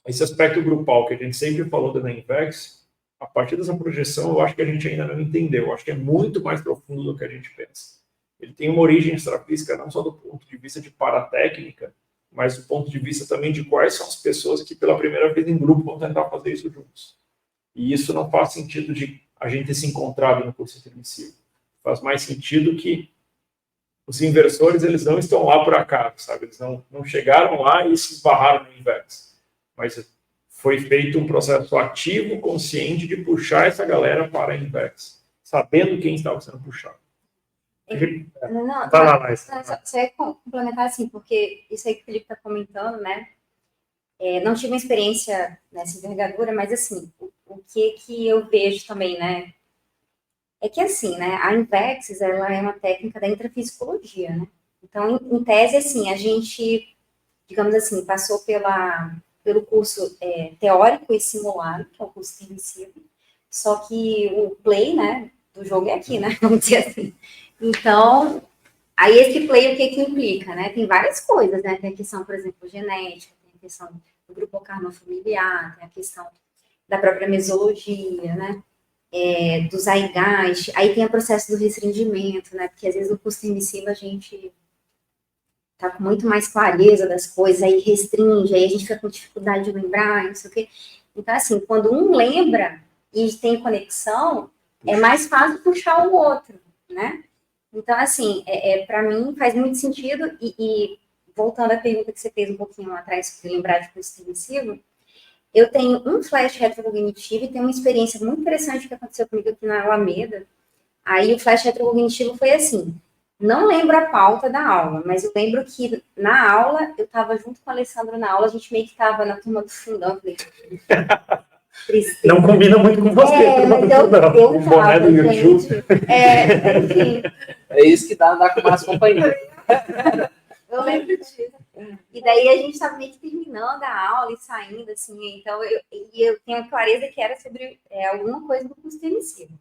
esse aspecto grupal que a gente sempre falou da Invex, a partir dessa projeção, eu acho que a gente ainda não entendeu. Eu acho que é muito mais profundo do que a gente pensa. Ele tem uma origem extrafísica não só do ponto de vista de paratécnica, mas do ponto de vista também de quais são as pessoas que pela primeira vez em grupo vão tentar fazer isso juntos. E isso não faz sentido de a gente ter se encontrado no curso intermissivo. Faz mais sentido que os inversores, eles não estão lá por acaso, sabe? Eles não chegaram lá e se esbarraram no Invex. Mas foi feito um processo ativo, consciente, de puxar essa galera para a Invex, sabendo quem estava sendo puxado. Só ia complementar assim, porque isso aí que o Felipe está comentando, né? Não tive uma experiência nessa envergadura, mas assim, o que eu vejo também, né? É que assim, né? A Invex, ela é uma técnica da intrafisicologia, né? Então, em tese, assim, a gente, digamos assim, passou pelo curso teórico e simulado, que é o curso intermissivo, só que o play, né, do jogo é aqui, né? Vamos dizer assim. Então, aí esse play, o que implica, né? Tem várias coisas, né? Tem a questão, por exemplo, genética, tem a questão do grupo karma familiar, tem a questão da própria mesologia, né? Do Zeitgeist, aí tem o processo do restringimento, né? Porque às vezes no curso intermissivo a gente tá com muito mais clareza das coisas, aí restringe, aí a gente fica com dificuldade de lembrar, não sei o quê. Então, assim, quando um lembra e tem conexão, é mais fácil puxar o outro, né? Então, assim, para mim faz muito sentido, e voltando à pergunta que você fez um pouquinho lá atrás, sobre lembrar de curso intermissivo, eu tenho um flash retrocognitivo e tenho uma experiência muito interessante que aconteceu comigo aqui na Alameda. Aí o flash retrocognitivo foi assim, não lembro a pauta da aula, mas eu lembro que na aula, eu estava junto com o Alessandro na aula, a gente meio que estava na turma do fundão, falei, tristeza. Não combina muito com você. Mas eu boné do YouTube. Enfim. É isso que dá com mais companhia. Eu lembro disso. E daí a gente estava meio que terminando a aula e saindo, assim, então eu tenho clareza que era sobre alguma coisa do curso intermissivo.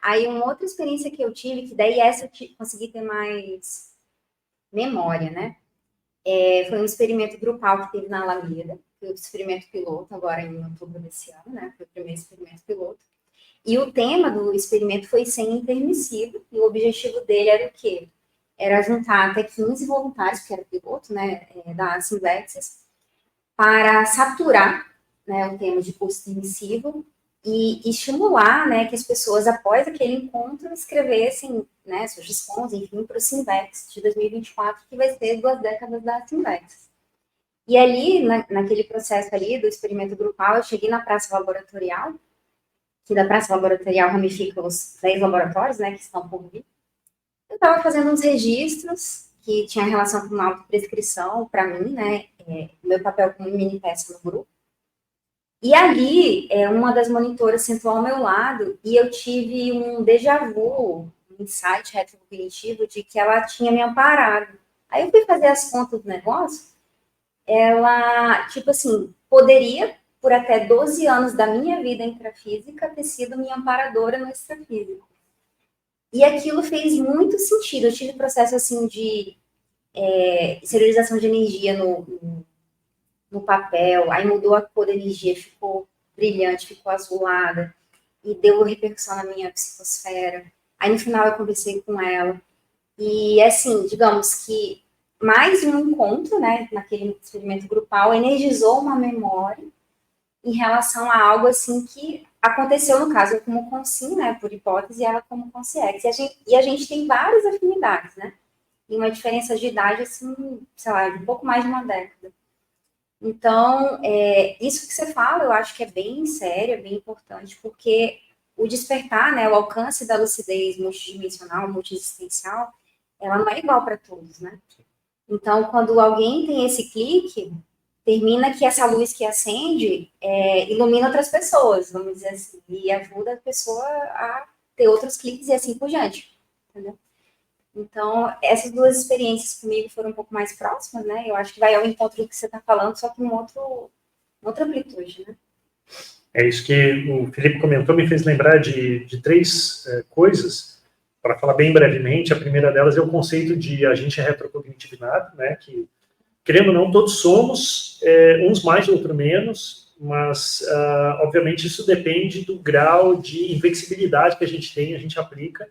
Aí uma outra experiência que eu tive, que daí essa eu consegui ter mais memória, né? Foi um experimento grupal que teve na Alameda, foi o experimento piloto, agora em outubro desse ano, né? Foi o primeiro experimento piloto. E o tema do experimento foi sem intermissivo, e o objetivo dele era o quê? Era juntar até 15 voluntários, que era piloto, né, da Simvexis, para saturar, né, o tema de curso intermissivo e estimular, né, que as pessoas, após aquele encontro, escrevessem, né, sugestões, enfim, para o Simvex de 2024, que vai ser 2 décadas da Simvex. E ali, naquele processo ali do experimento grupal, eu cheguei na praça laboratorial, que da praça laboratorial ramifica os 10 laboratórios, né, que estão por vir. Eu estava fazendo uns registros que tinha relação com uma autoprescrição para mim, né, meu papel como mini peça no grupo. E ali, uma das monitoras sentou ao meu lado e eu tive um déjà vu, um insight retrocognitivo de que ela tinha me amparado. Aí eu fui fazer as contas do negócio, ela, tipo assim, poderia, por até 12 anos da minha vida intrafísica, ter sido minha amparadora no extrafísico. E aquilo fez muito sentido. Eu tive processo, assim, de exteriorização de energia no papel, aí mudou a cor da energia, ficou brilhante, ficou azulada, e deu repercussão na minha psicosfera. Aí, no final, eu conversei com ela. E, assim, digamos que mais um encontro, né, naquele experimento grupal, energizou uma memória em relação a algo, assim, que aconteceu, no caso, eu como Consim, né, por hipótese, e ela como Consciex. E a gente tem várias afinidades, né? E uma diferença de idade, assim, sei lá, de um pouco mais de uma década. Então, isso que você fala, eu acho que é bem sério, é bem importante, porque o despertar, né, o alcance da lucidez multidimensional, multiexistencial, ela não é igual para todos, né? Então, quando alguém tem esse clique, termina que essa luz que acende ilumina outras pessoas, vamos dizer assim, e ajuda a pessoa a ter outros cliques e assim por diante, entendeu? Então, essas 2 experiências comigo foram um pouco mais próximas, né? Eu acho que vai ao encontro do que você está falando, só que outra amplitude, né? É isso que o Felipe comentou, me fez lembrar de 3 coisas, para falar bem brevemente. A primeira delas é o conceito de agente retrocognitivo inato, né? Que, querendo ou não, todos somos, uns mais, outros menos, mas, obviamente, isso depende do grau de inflexibilidade que a gente aplica,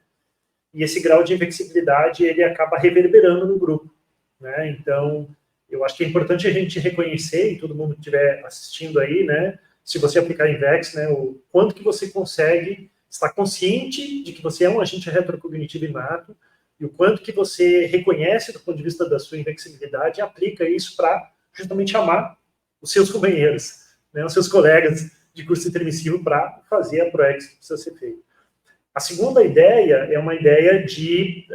e esse grau de inflexibilidade, ele acaba reverberando no grupo, né? Então, eu acho que é importante a gente reconhecer, e todo mundo que estiver assistindo aí, né, se você aplicar Invex, né, o quanto que você consegue estar consciente de que você é um agente retrocognitivo inato, e o quanto que você reconhece do ponto de vista da sua inflexibilidade e aplica isso para justamente amar os seus companheiros, né, os seus colegas de curso intermissivo para fazer a ProEx que precisa ser feita. A segunda ideia é uma ideia de...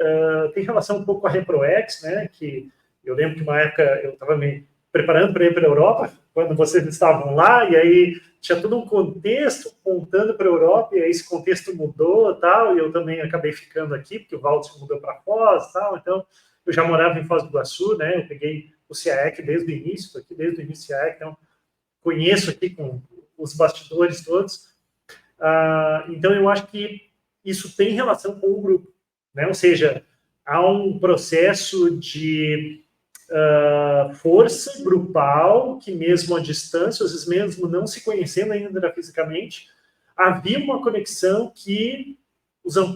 tem relação um pouco com a ReproEx, né, que eu lembro que uma época eu estava me preparando para ir para a Europa, quando vocês estavam lá, e aí tinha todo um contexto apontando para a Europa, e aí esse contexto mudou, tal, e eu também acabei ficando aqui, porque o Valdo se mudou para Foz, tal, então eu já morava em Foz do Iguaçu, né, eu peguei o CIAEC desde o início, estou aqui desde o início do CIAEC, então conheço aqui com os bastidores todos. Então eu acho que isso tem relação com o grupo, né? Ou seja, há um processo de força grupal que, mesmo à distância, às vezes mesmo não se conhecendo ainda fisicamente, havia uma conexão que,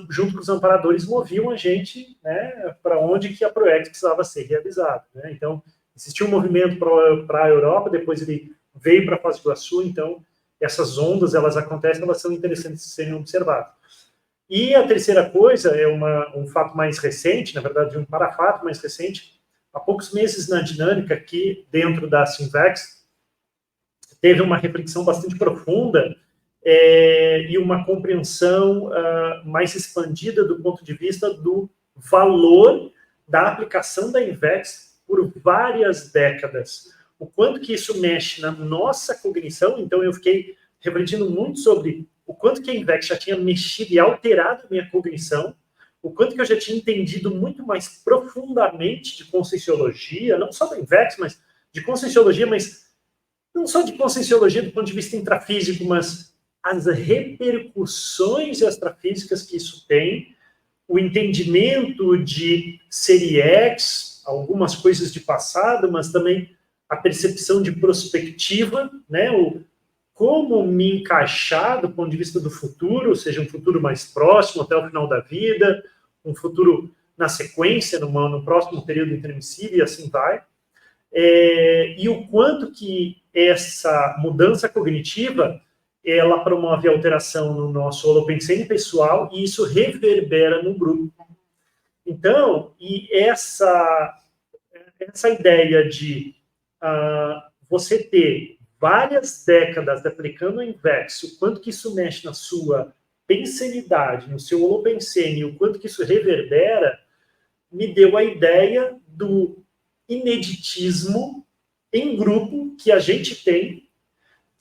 junto com os amparadores, moviam a gente, né, para onde que a ProEx precisava ser realizada, né? Então, existia um movimento para a Europa, depois ele veio para Foz do Iguaçu, então essas ondas, elas acontecem, elas são interessantes de serem observadas. E a terceira coisa é um fato mais recente, na verdade, um parafato mais recente. Há poucos meses na dinâmica aqui dentro da Simvex, teve uma reflexão bastante profunda e uma compreensão mais expandida do ponto de vista do valor da aplicação da Invex por várias décadas. O quanto que isso mexe na nossa cognição. Então, eu fiquei refletindo muito sobre o quanto que a Invex já tinha mexido e alterado a minha cognição, o quanto que eu já tinha entendido muito mais profundamente de conscienciologia, não só da Invex, mas de conscienciologia, mas não só de conscienciologia do ponto de vista intrafísico, mas as repercussões extrafísicas que isso tem, o entendimento de série X, algumas coisas de passado, mas também a percepção de prospectiva, né, como me encaixar do ponto de vista do futuro, seja um futuro mais próximo, até o final da vida, um futuro na sequência, no próximo período intermissivo, e assim vai. E o quanto que essa mudança cognitiva, ela promove alteração no nosso holopensene pessoal e isso reverbera no grupo. Então, e essa ideia de você ter várias décadas aplicando o Invex, o quanto que isso mexe na sua pensenidade, no seu holopensene, o quanto que isso reverbera, me deu a ideia do ineditismo em grupo que a gente tem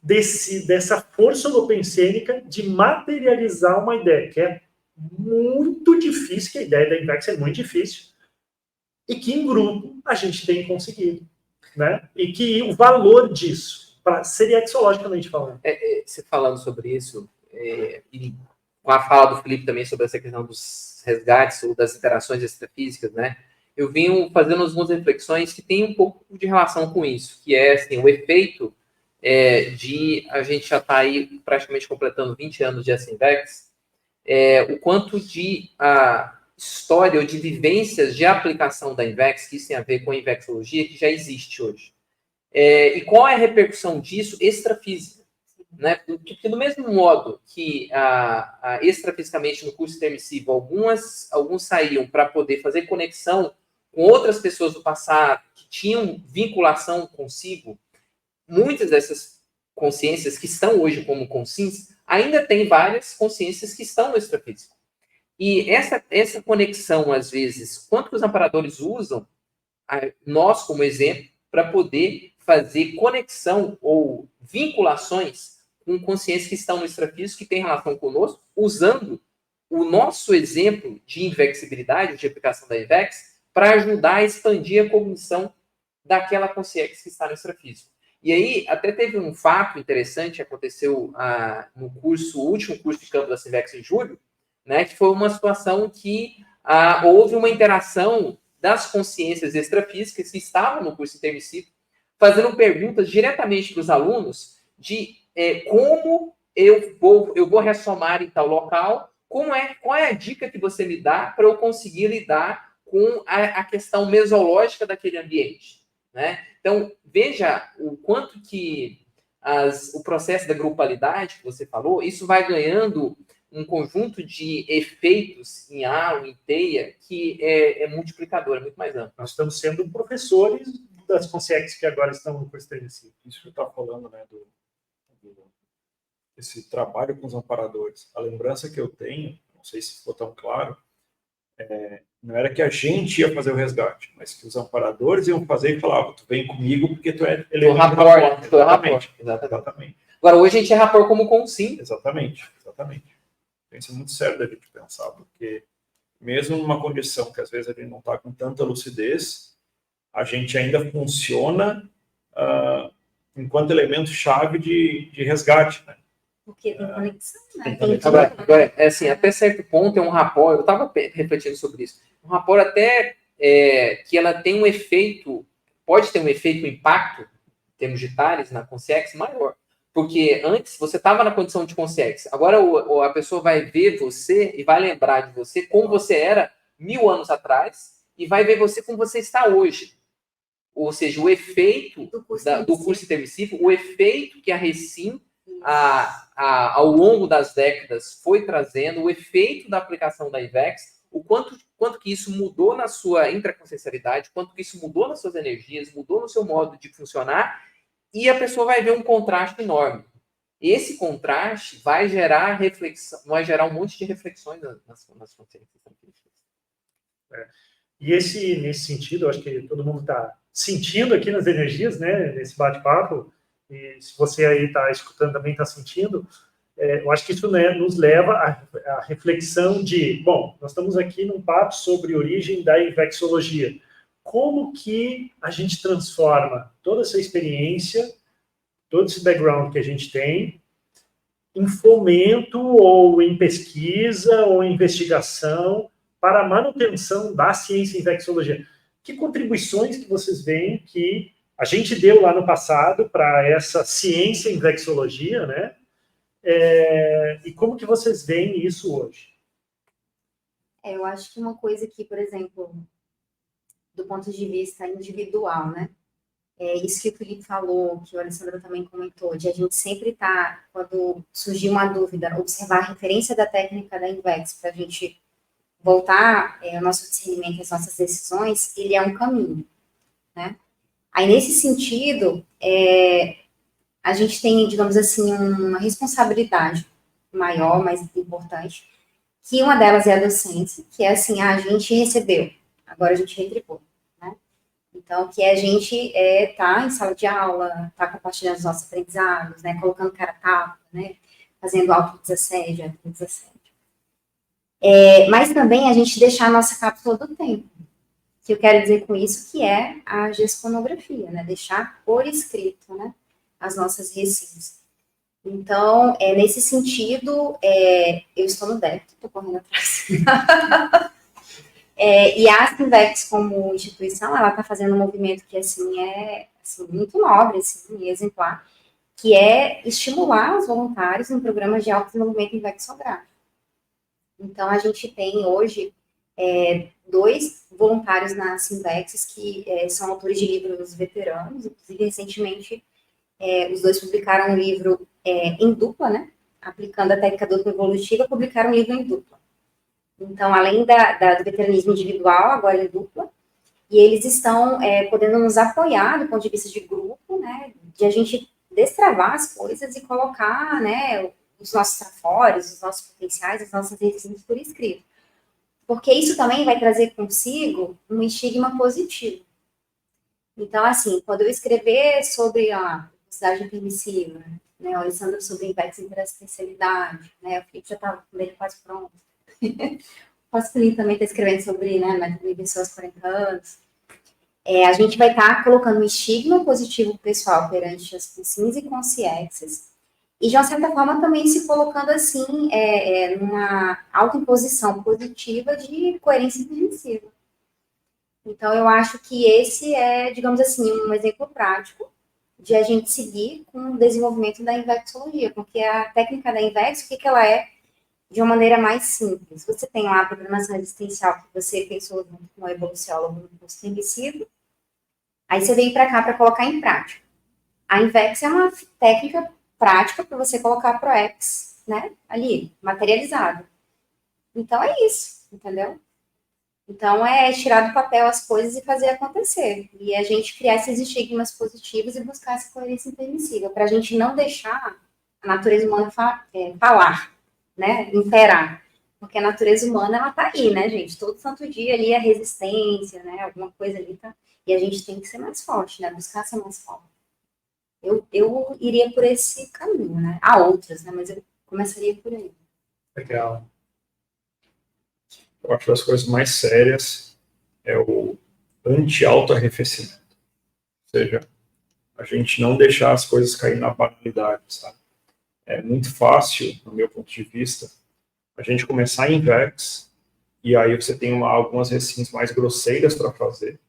dessa força holopensênica de materializar uma ideia, que é muito difícil, que a ideia da Invex é muito difícil, e que em grupo a gente tem conseguido, né? E que o valor disso, seria exologicamente falando. Você falando sobre isso, e com a fala do Felipe também sobre essa questão dos resgates ou das interações extrafísicas, né? Eu vim fazendo algumas reflexões que tem um pouco de relação com isso, que é assim, o efeito de a gente já estar aí praticamente completando 20 anos de Invex, o quanto de história ou de vivências de aplicação da Invex, que isso tem a ver com a Invexologia, que já existe hoje. E qual é a repercussão disso extrafísica? Né? Porque do mesmo modo que extrafisicamente no curso intermissivo, alguns saíam para poder fazer conexão com outras pessoas do passado que tinham vinculação consigo, muitas dessas consciências que estão hoje como consciências, ainda tem várias consciências que estão no extrafísico. E essa conexão, às vezes, quanto que os amparadores usam nós como exemplo para poder fazer conexão ou vinculações com consciências que estão no extrafísico, que têm relação conosco, usando o nosso exemplo de invexibilidade, de aplicação da Invex, para ajudar a expandir a cognição daquela consciência que está no extrafísico. E aí, até teve um fato interessante que aconteceu no último curso de campo da Invex em julho, né, que foi uma situação que houve uma interação das consciências extrafísicas que estavam no curso intermissivo, fazendo perguntas diretamente para os alunos de como eu vou ressomar em tal local, qual é a dica que você me dá para eu conseguir lidar com a questão mesológica daquele ambiente, né? Então, veja o quanto que o processo da grupalidade que você falou, isso vai ganhando um conjunto de efeitos em halo, em teia, que é multiplicador, é muito mais amplo. Nós estamos sendo professores das consciências que agora estão no curso intermissivo. Isso que eu estava falando, né, esse trabalho com os amparadores. A lembrança que eu tenho, não sei se ficou tão claro, não era que a gente ia fazer o resgate, mas que os amparadores iam fazer e falavam, tu vem comigo porque tu é elemento da forma. Exatamente. Agora, hoje a gente é rapport como consim. Exatamente. Isso é muito sério da gente pensar, porque mesmo numa condição que às vezes a gente não está com tanta lucidez, a gente ainda funciona enquanto elemento-chave de resgate, né? Porque tem conexão, né? Agora, assim, até certo ponto é um rapport, eu estava refletindo sobre isso, um rapport até que ela tem um efeito, pode ter um efeito, um impacto, em termos de tares, na consciência maior. Porque antes você estava na condição de consciência, agora a pessoa vai ver você e vai lembrar de você como você era 1000 anos atrás e vai ver você como você está hoje. Ou seja, o efeito do curso intermissivo, o efeito que a Recim ao longo das décadas foi trazendo, o efeito da aplicação da Invex, o quanto que isso mudou na sua intraconsciencialidade, quanto que isso mudou nas suas energias, mudou no seu modo de funcionar, e a pessoa vai ver um contraste enorme. Esse contraste vai gerar reflexão, vai gerar um monte de reflexões nas consciências. E nesse sentido, eu acho que todo mundo está sentindo aqui nas energias, né, nesse bate-papo, e se você aí está escutando também está sentindo, eu acho que isso, né, nos leva à reflexão de, bom, nós estamos aqui num papo sobre a origem da Invexologia. Como que a gente transforma toda essa experiência, todo esse background que a gente tem, em fomento ou em pesquisa ou em investigação para a manutenção da ciência em Invexologia? Que contribuições que vocês veem que a gente deu lá no passado para essa ciência em Invexologia, né? E como que vocês veem isso hoje? Eu acho que uma coisa que, por exemplo, do ponto de vista individual, né? Isso que o Felipe falou, que o Alessandro também comentou, de a gente sempre estar, quando surgir uma dúvida, observar a referência da técnica da Invex para a gente voltar o nosso discernimento, as nossas decisões, ele é um caminho, né? Aí, nesse sentido, a gente tem, digamos assim, uma responsabilidade maior, mais importante, que uma delas é a docência, que é assim, a gente recebeu, agora a gente retribui, né? Então, que a gente tá em sala de aula, tá compartilhando os nossos aprendizados, né? Colocando cara a tapa, né? Fazendo autodesassédio. Mas também a gente deixar a nossa cápsula do tempo, que eu quero dizer com isso que é a gesconografia, né? Deixar por escrito, né? As nossas receitas. Então, nesse sentido, eu estou no débito, estou correndo atrás. E a Sinvex, como instituição, ela está fazendo um movimento que, assim, muito nobre, assim, e exemplar, que é estimular os voluntários em programas de autodesenvolvimento invexográfico. Então, a gente tem hoje 2 voluntários na Sinvex que são autores de livros veteranos, inclusive, recentemente, os 2 publicaram um livro em dupla, né? Aplicando a técnica dupla evolutiva, publicaram um livro em dupla. Então, além do veteranismo individual, agora em dupla, e eles estão podendo nos apoiar do ponto de vista de grupo, né? De a gente destravar as coisas e colocar, né? Os nossos trafores, os nossos potenciais, as nossas resistências por escrito. Porque isso também vai trazer consigo um estigma positivo. Então, assim, quando eu escrever sobre a velocidade intermissiva, né, o Alessandro sobre invex interassistencialidade, né, o Felipe já estava com ele quase pronto. O Felipe também está escrevendo sobre, né, método de pessoas 40 anos. A gente vai estar colocando um estigma positivo pessoal perante as consciências e consciências, e de uma certa forma também se colocando assim, numa autoimposição positiva de coerência intermissiva. Então, eu acho que esse é, digamos assim, um exemplo prático de a gente seguir com o desenvolvimento da invexologia, porque a técnica da invex, o que ela é de uma maneira mais simples? Você tem lá a programação existencial que você pensou junto com o evoluciólogo no curso intermissivo, aí você veio para cá para colocar em prática. A invex é uma técnica prática para você colocar ProEx, né, ali, materializado. Então, é isso, entendeu? Então, é tirar do papel as coisas e fazer acontecer. E a gente criar esses estigmas positivos e buscar essa coerência intermissiva, para a gente não deixar a natureza humana falar, né? Imperar. Porque a natureza humana, ela tá aí, né, gente? Todo santo dia ali a resistência, né? Alguma coisa ali tá. E a gente tem que ser mais forte, né? Buscar ser mais forte. Eu iria por esse caminho, né? Há outras, né? Mas eu começaria por aí. Legal. Eu acho que as coisas mais sérias é o anti-auto-arrefecimento. Ou seja, a gente não deixar as coisas cair na banalidade, sabe? É muito fácil, no meu ponto de vista, a gente começar em Invex, e aí você tem algumas recins mais grosseiras para fazer,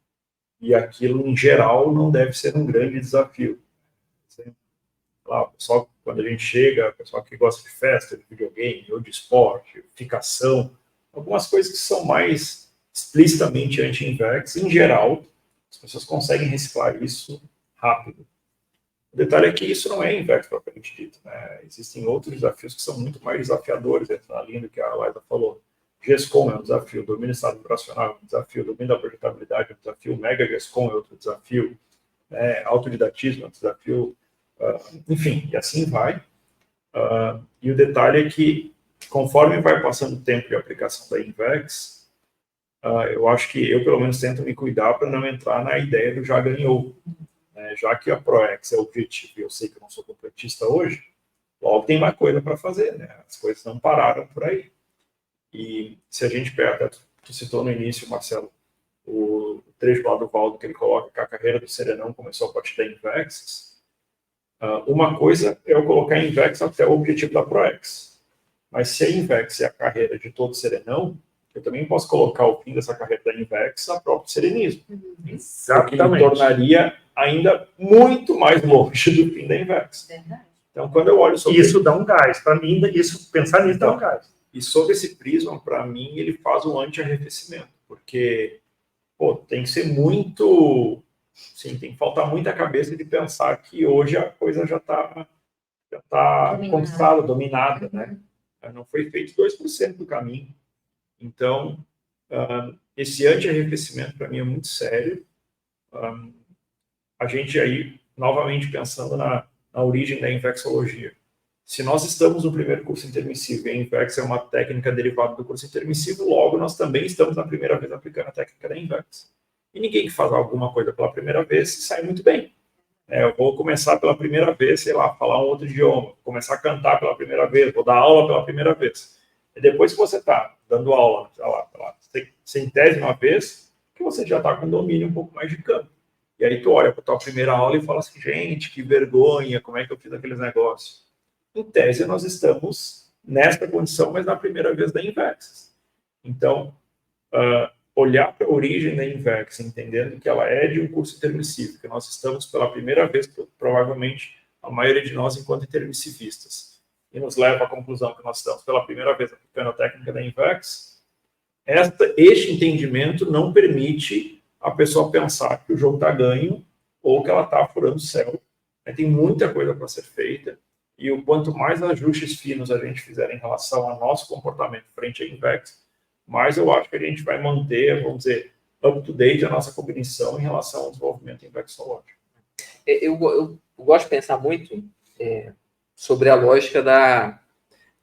e aquilo, em geral, não deve ser um grande desafio. Lá, o pessoal, quando a gente chega, o pessoal que gosta de festa, de videogame, ou de esporte, ficação, algumas coisas que são mais explicitamente anti-invex, em geral, as pessoas conseguem reciclar isso rápido. O detalhe é que isso não é invex propriamente dito, né? Existem outros desafios que são muito mais desafiadores, dentro da linha do que a Laila falou. GESCOM é um desafio, domínio do estado vibracional é um desafio, domínio da projetabilidade é um desafio, Mega GESCOM é outro desafio, autodidatismo é um desafio, enfim, e assim vai. E o detalhe é que, conforme vai passando o tempo de aplicação da Invex, eu acho que eu, pelo menos, tento me cuidar para não entrar na ideia do já ganhou. Já que a ProEx é o objetivo, e eu sei que eu não sou completista hoje, logo tem mais coisa para fazer, né? As coisas não pararam por aí. E se a gente pega, tu citou no início, Marcelo, o trecho lá do Valdo, que ele coloca que a carreira do Serenão começou a partir da Invex. Uma coisa é eu colocar a Invex até o objetivo da ProEx. Mas se a Invex é a carreira de todo Serenão, eu também posso colocar o fim dessa carreira da Invex a próprio Serenismo. Exatamente. O que tornaria ainda muito mais longe do fim da Invex. Verdade. Então, quando eu olho sobre isso dá um gás. Para mim, pensar nisso dá um gás. E sob esse prisma, para mim, ele faz o anti-arrefecimento. Porque, tem que ser muito Sim, tem que faltar muita cabeça de pensar que hoje a coisa já está conquistada, dominada, né? Não foi feito 2% do caminho. Então, esse anti-arrefecimento, para mim, é muito sério. A gente aí, novamente, pensando na origem da infecciologia. Se nós estamos no primeiro curso intermissivo e a INVEX é uma técnica derivada do curso intermissivo, logo nós também estamos na primeira vez aplicando a técnica da INVEX. E ninguém que faz alguma coisa pela primeira vez sai muito bem. Eu vou começar pela primeira vez, sei lá, falar um outro idioma, começar a cantar pela primeira vez, vou dar aula pela primeira vez. E depois que você está dando aula, sei lá, pela centésima vez, que você já está com domínio um pouco mais de campo. E aí tu olha para a tua primeira aula e fala assim, gente, que vergonha, como é que eu fiz aqueles negócios? Em tese, nós estamos nesta condição, mas na primeira vez da INVEX. Então, olhar para a origem da INVEX, entendendo que ela é de um curso intermissivo, que nós estamos pela primeira vez, provavelmente, a maioria de nós, enquanto intermissivistas, e nos leva à conclusão que nós estamos pela primeira vez aplicando a técnica da INVEX, este entendimento não permite a pessoa pensar que o jogo está ganho ou que ela está furando o céu. Tem muita coisa para ser feita. E o quanto mais ajustes finos a gente fizer em relação ao nosso comportamento frente à INVEX, mais eu acho que a gente vai manter, vamos dizer, up-to-date a nossa cognição em relação ao desenvolvimento infecciológico. Eu gosto de pensar muito sobre a lógica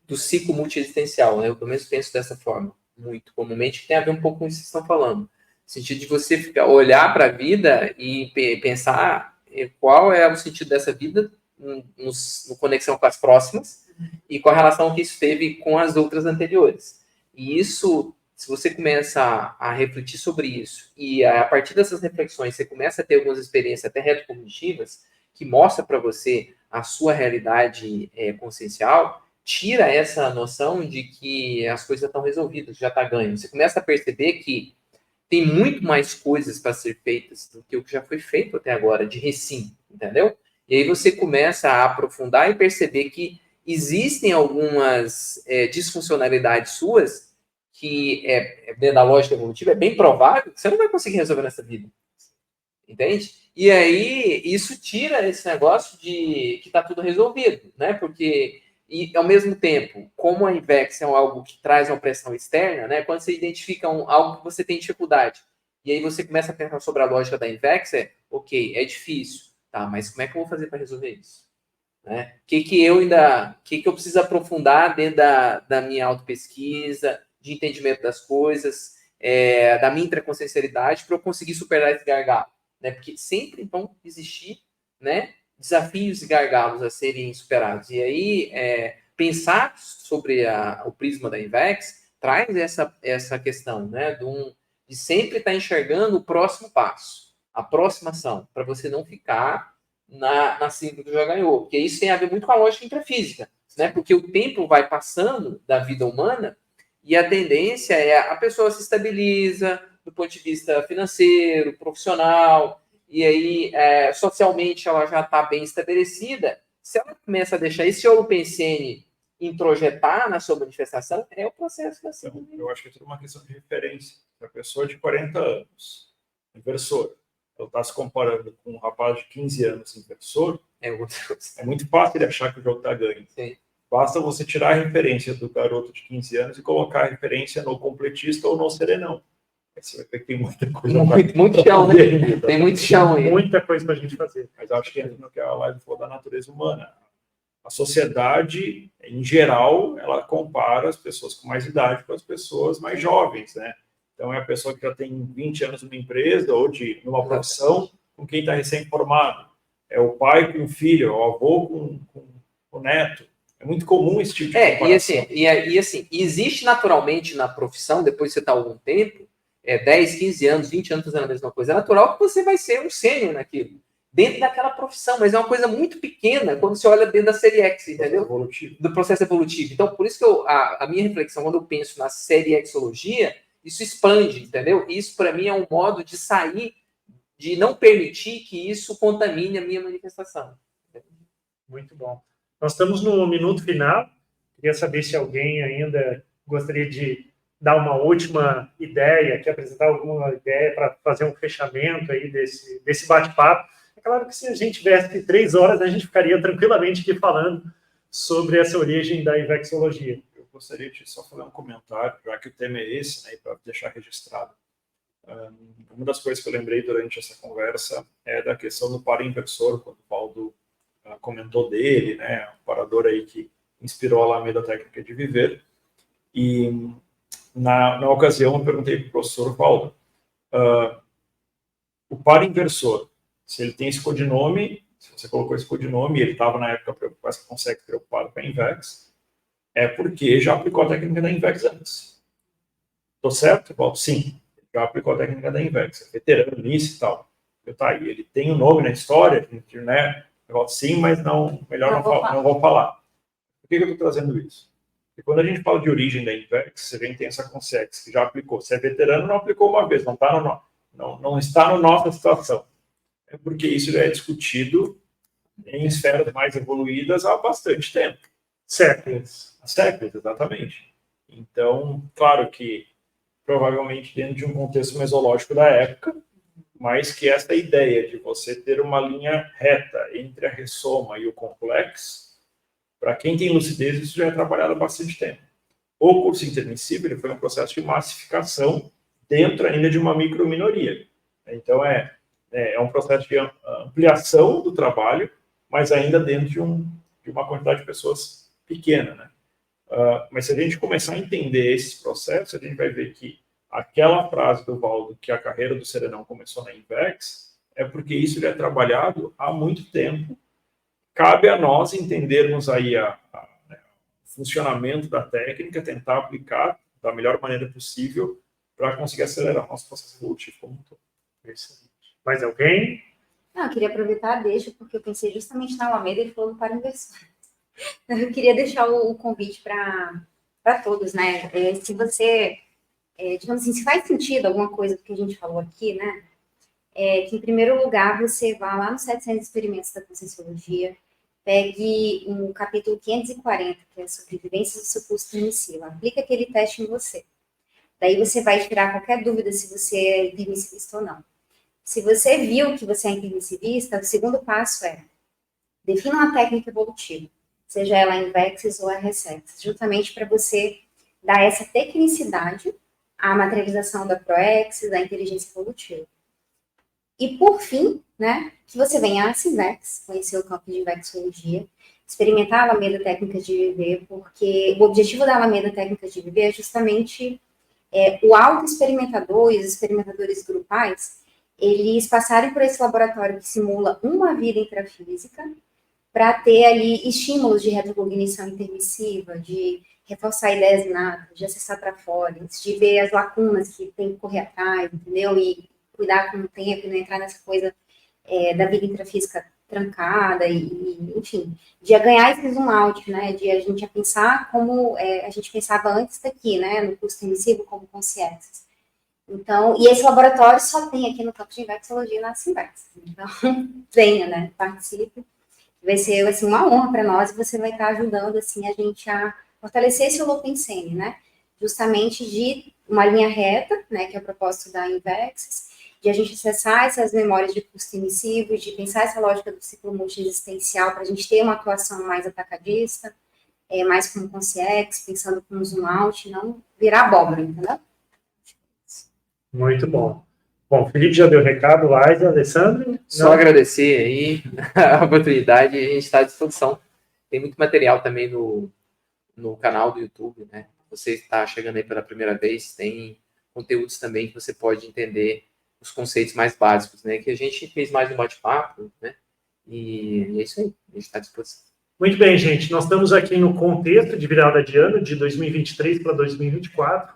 do ciclo multiexistencial, né? Eu pelo menos penso dessa forma, muito comumente, que tem a ver um pouco com isso que vocês estão falando. No sentido de você olhar para a vida e pensar qual é o sentido dessa vida no conexão com as próximas e com a relação que isso teve com as outras anteriores. E isso, se você começa a refletir sobre isso e a partir dessas reflexões você começa a ter algumas experiências até retrocognitivas que mostra para você a sua realidade consciencial, tira essa noção de que as coisas estão resolvidas, já está ganho. Você começa a perceber que tem muito mais coisas para ser feitas do que o que já foi feito até agora, de recim, entendeu? E aí você começa a aprofundar e perceber que existem algumas disfuncionalidades suas que, dentro da lógica evolutiva, é bem provável que você não vai conseguir resolver nessa vida. Entende? E aí, isso tira esse negócio de que está tudo resolvido, né? Porque, e ao mesmo tempo, como a INVEX é algo que traz uma pressão externa, né? Quando você identifica algo que você tem dificuldade, e aí você começa a pensar sobre a lógica da INVEX, ok, é difícil. Tá, mas como é que eu vou fazer para resolver isso? Né? O que eu preciso aprofundar dentro da minha autopesquisa, de entendimento das coisas, da minha intraconsciencialidade, para eu conseguir superar esse gargalo? Né? Porque sempre vão existir, né, desafios e gargalos a serem superados. E aí, pensar sobre o prisma da INVEX traz essa questão, né, de sempre estar enxergando o próximo passo, a próxima ação, para você não ficar na síndrome do já ganhou. Porque isso tem a ver muito com a lógica intrafísica, né? Porque o tempo vai passando da vida humana e a tendência a pessoa se estabiliza do ponto de vista financeiro, profissional, e aí socialmente ela já está bem estabelecida. Se ela começa a deixar esse holopensene introjetar na sua manifestação, é o processo da síndrome. Eu acho que é tudo uma questão de referência. A pessoa de 40 anos, inversora, ela está se comparando com um rapaz de 15 anos inversor, é muito fácil de achar que o jogo está ganho. Sim. Basta você tirar a referência do garoto de 15 anos e colocar a referência no completista ou no serenão. Aí você vai ver que tem muita coisa. Muito chão, né? Tem muito chão aí. Muita coisa para a gente fazer. Mas acho que entra no que a live falou da natureza humana. A sociedade, em geral, ela compara as pessoas com mais idade com as pessoas mais jovens, né? Então, é a pessoa que já tem 20 anos numa empresa ou numa profissão com quem está recém-formado. É o pai com o filho, é o avô com o neto. É muito comum esse tipo de comparação. E assim, existe naturalmente na profissão, depois que você está há algum tempo, 10, 15 anos, 20 anos fazendo a mesma coisa, é natural que você vai ser um sênior naquilo, dentro daquela profissão, mas é uma coisa muito pequena quando você olha dentro da série X, entendeu? Do processo evolutivo. Então, por isso que a minha reflexão, quando eu penso na série Xologia, isso expande, entendeu? Isso, para mim, é um modo de sair, de não permitir que isso contamine a minha manifestação. Muito bom. Nós estamos no minuto final. Queria saber se alguém ainda gostaria de dar uma última ideia, quer apresentar alguma ideia para fazer um fechamento aí desse bate-papo. É claro que se a gente tivesse 3 horas, a gente ficaria tranquilamente aqui falando sobre essa origem da Invexologia. Eu gostaria de só fazer um comentário, já que o tema é esse, né, para deixar registrado. Uma das coisas que eu lembrei durante essa conversa é da questão do par inversor, quando o Valdo comentou dele, né, um parador aí que inspirou a Alameda Técnica de Viver. E na ocasião eu perguntei para o professor Valdo, o par inversor, se ele tem esse codinome, se você colocou esse codinome, ele estava na época preocupado com a Invex, é porque já aplicou a técnica da Invex antes. Estou certo, Valdo? Sim. Já aplicou a técnica da Invex, veterano nisso e tal. Tá aí, ele tem um nome na história, né? Sim, mas melhor não vou falar. Por que eu estou trazendo isso? Porque quando a gente fala de origem da Invex, a gente tem essa Consex, que já aplicou. Se é veterano, não aplicou uma vez, não está na nossa situação. É porque isso já é discutido em esferas mais evoluídas há bastante tempo. Séculos. Séculos, exatamente. Então, claro que provavelmente dentro de um contexto mesológico da época, mas que essa ideia de você ter uma linha reta entre a ressoma e o complexo, para quem tem lucidez, isso já é trabalhado há bastante tempo. O curso intermissivo ele foi um processo de massificação dentro ainda de uma microminoria. Então, é um processo de ampliação do trabalho, mas ainda dentro de uma quantidade de pessoas pequena, né? Mas se a gente começar a entender esses processos, a gente vai ver que aquela frase do Valdo, que a carreira do Serenão começou na Invex, é porque isso já é trabalhado há muito tempo. Cabe a nós entendermos aí o funcionamento da técnica, tentar aplicar da melhor maneira possível para conseguir acelerar o nosso processo evolutivo como um todo. Excelente. Mais alguém? Não, eu queria aproveitar a deixa, porque eu pensei justamente na Alameda e falando para inversor. Eu queria deixar o convite para todos, né? Se você, digamos assim, se faz sentido alguma coisa do que a gente falou aqui, né? Que em primeiro lugar você vá lá no 700 Experimentos da Conscienciologia, pegue um capítulo 540, que é sobre vivências do seu curso permissivo, aplica aquele teste em você. Daí você vai tirar qualquer dúvida se você é intermissivista ou não. Se você viu que você é intermissivista, o segundo passo é defina uma técnica evolutiva, seja ela a Invexis ou a Resex, justamente para você dar essa tecnicidade à materialização da Proexis, da inteligência evolutiva. E, por fim, né, que você venha a Sinvex, conhecer o campo de Invexologia, experimentar a Alameda Técnica de Viver, porque o objetivo da Alameda Técnica de Viver é justamente o auto-experimentador e os experimentadores grupais, eles passarem por esse laboratório que simula uma vida intrafísica, para ter ali estímulos de retrocognição intermissiva, de reforçar ideias inatas, de acessar trafores, de ver as lacunas que tem que correr atrás, entendeu? E cuidar com o tempo e não entrar nessa coisa da vida intrafísica trancada, enfim, de ganhar esse zoom out, né? De a gente pensar como a gente pensava antes daqui, né? No curso intermissivo, como consciências. Então, e esse laboratório só tem aqui no campo de Invexologia na Sinvex. Então, venha, né? Participe. Vai ser assim, uma honra para nós e você vai estar ajudando assim, a gente a fortalecer esse Holopensene, né? Justamente de uma linha reta, né? Que é o propósito da Invex, de a gente acessar essas memórias de curso emissivo, de pensar essa lógica do ciclo multiexistencial para a gente ter uma atuação mais atacadista, mais como consciex, pensando com zoom out, não virar abóbora, entendeu? Muito bom. Bom, Felipe já deu recado, Laisa, Alessandro? Só agradecer aí a oportunidade, a gente está à disposição. Tem muito material também no canal do YouTube, né? Você está chegando aí pela primeira vez, tem conteúdos também que você pode entender os conceitos mais básicos, né? Que a gente fez mais um bate-papo, né? E é isso aí, a gente está à disposição. Muito bem, gente. Nós estamos aqui no contexto de virada de ano, de 2023 para 2024.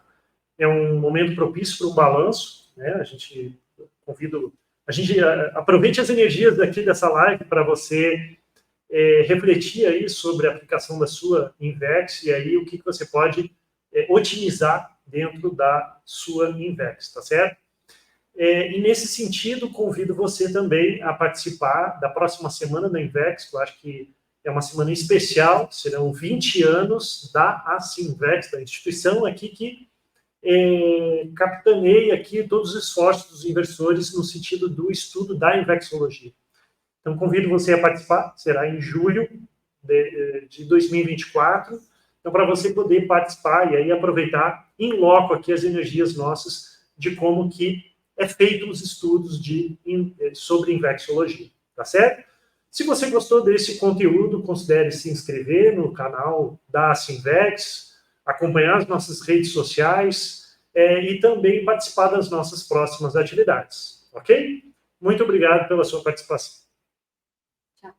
É um momento propício para um balanço, né? A gente aproveite as energias daqui dessa live para você refletir aí sobre a aplicação da sua Invex e aí o que você pode otimizar dentro da sua Invex, tá certo? E nesse sentido, convido você também a participar da próxima semana da Invex, que eu acho que é uma semana especial, serão 20 anos da Asinvex, da instituição aqui que capitaneia aqui todos os esforços dos inversores no sentido do estudo da Invexologia. Então, convido você a participar, será em julho de 2024. Então, para você poder participar e aí aproveitar em loco aqui as energias nossas de como que é feito os estudos sobre Invexologia, tá certo? Se você gostou desse conteúdo, considere se inscrever no canal da Sinvex, acompanhar as nossas redes sociais e também participar das nossas próximas atividades, ok? Muito obrigado pela sua participação. Tchau.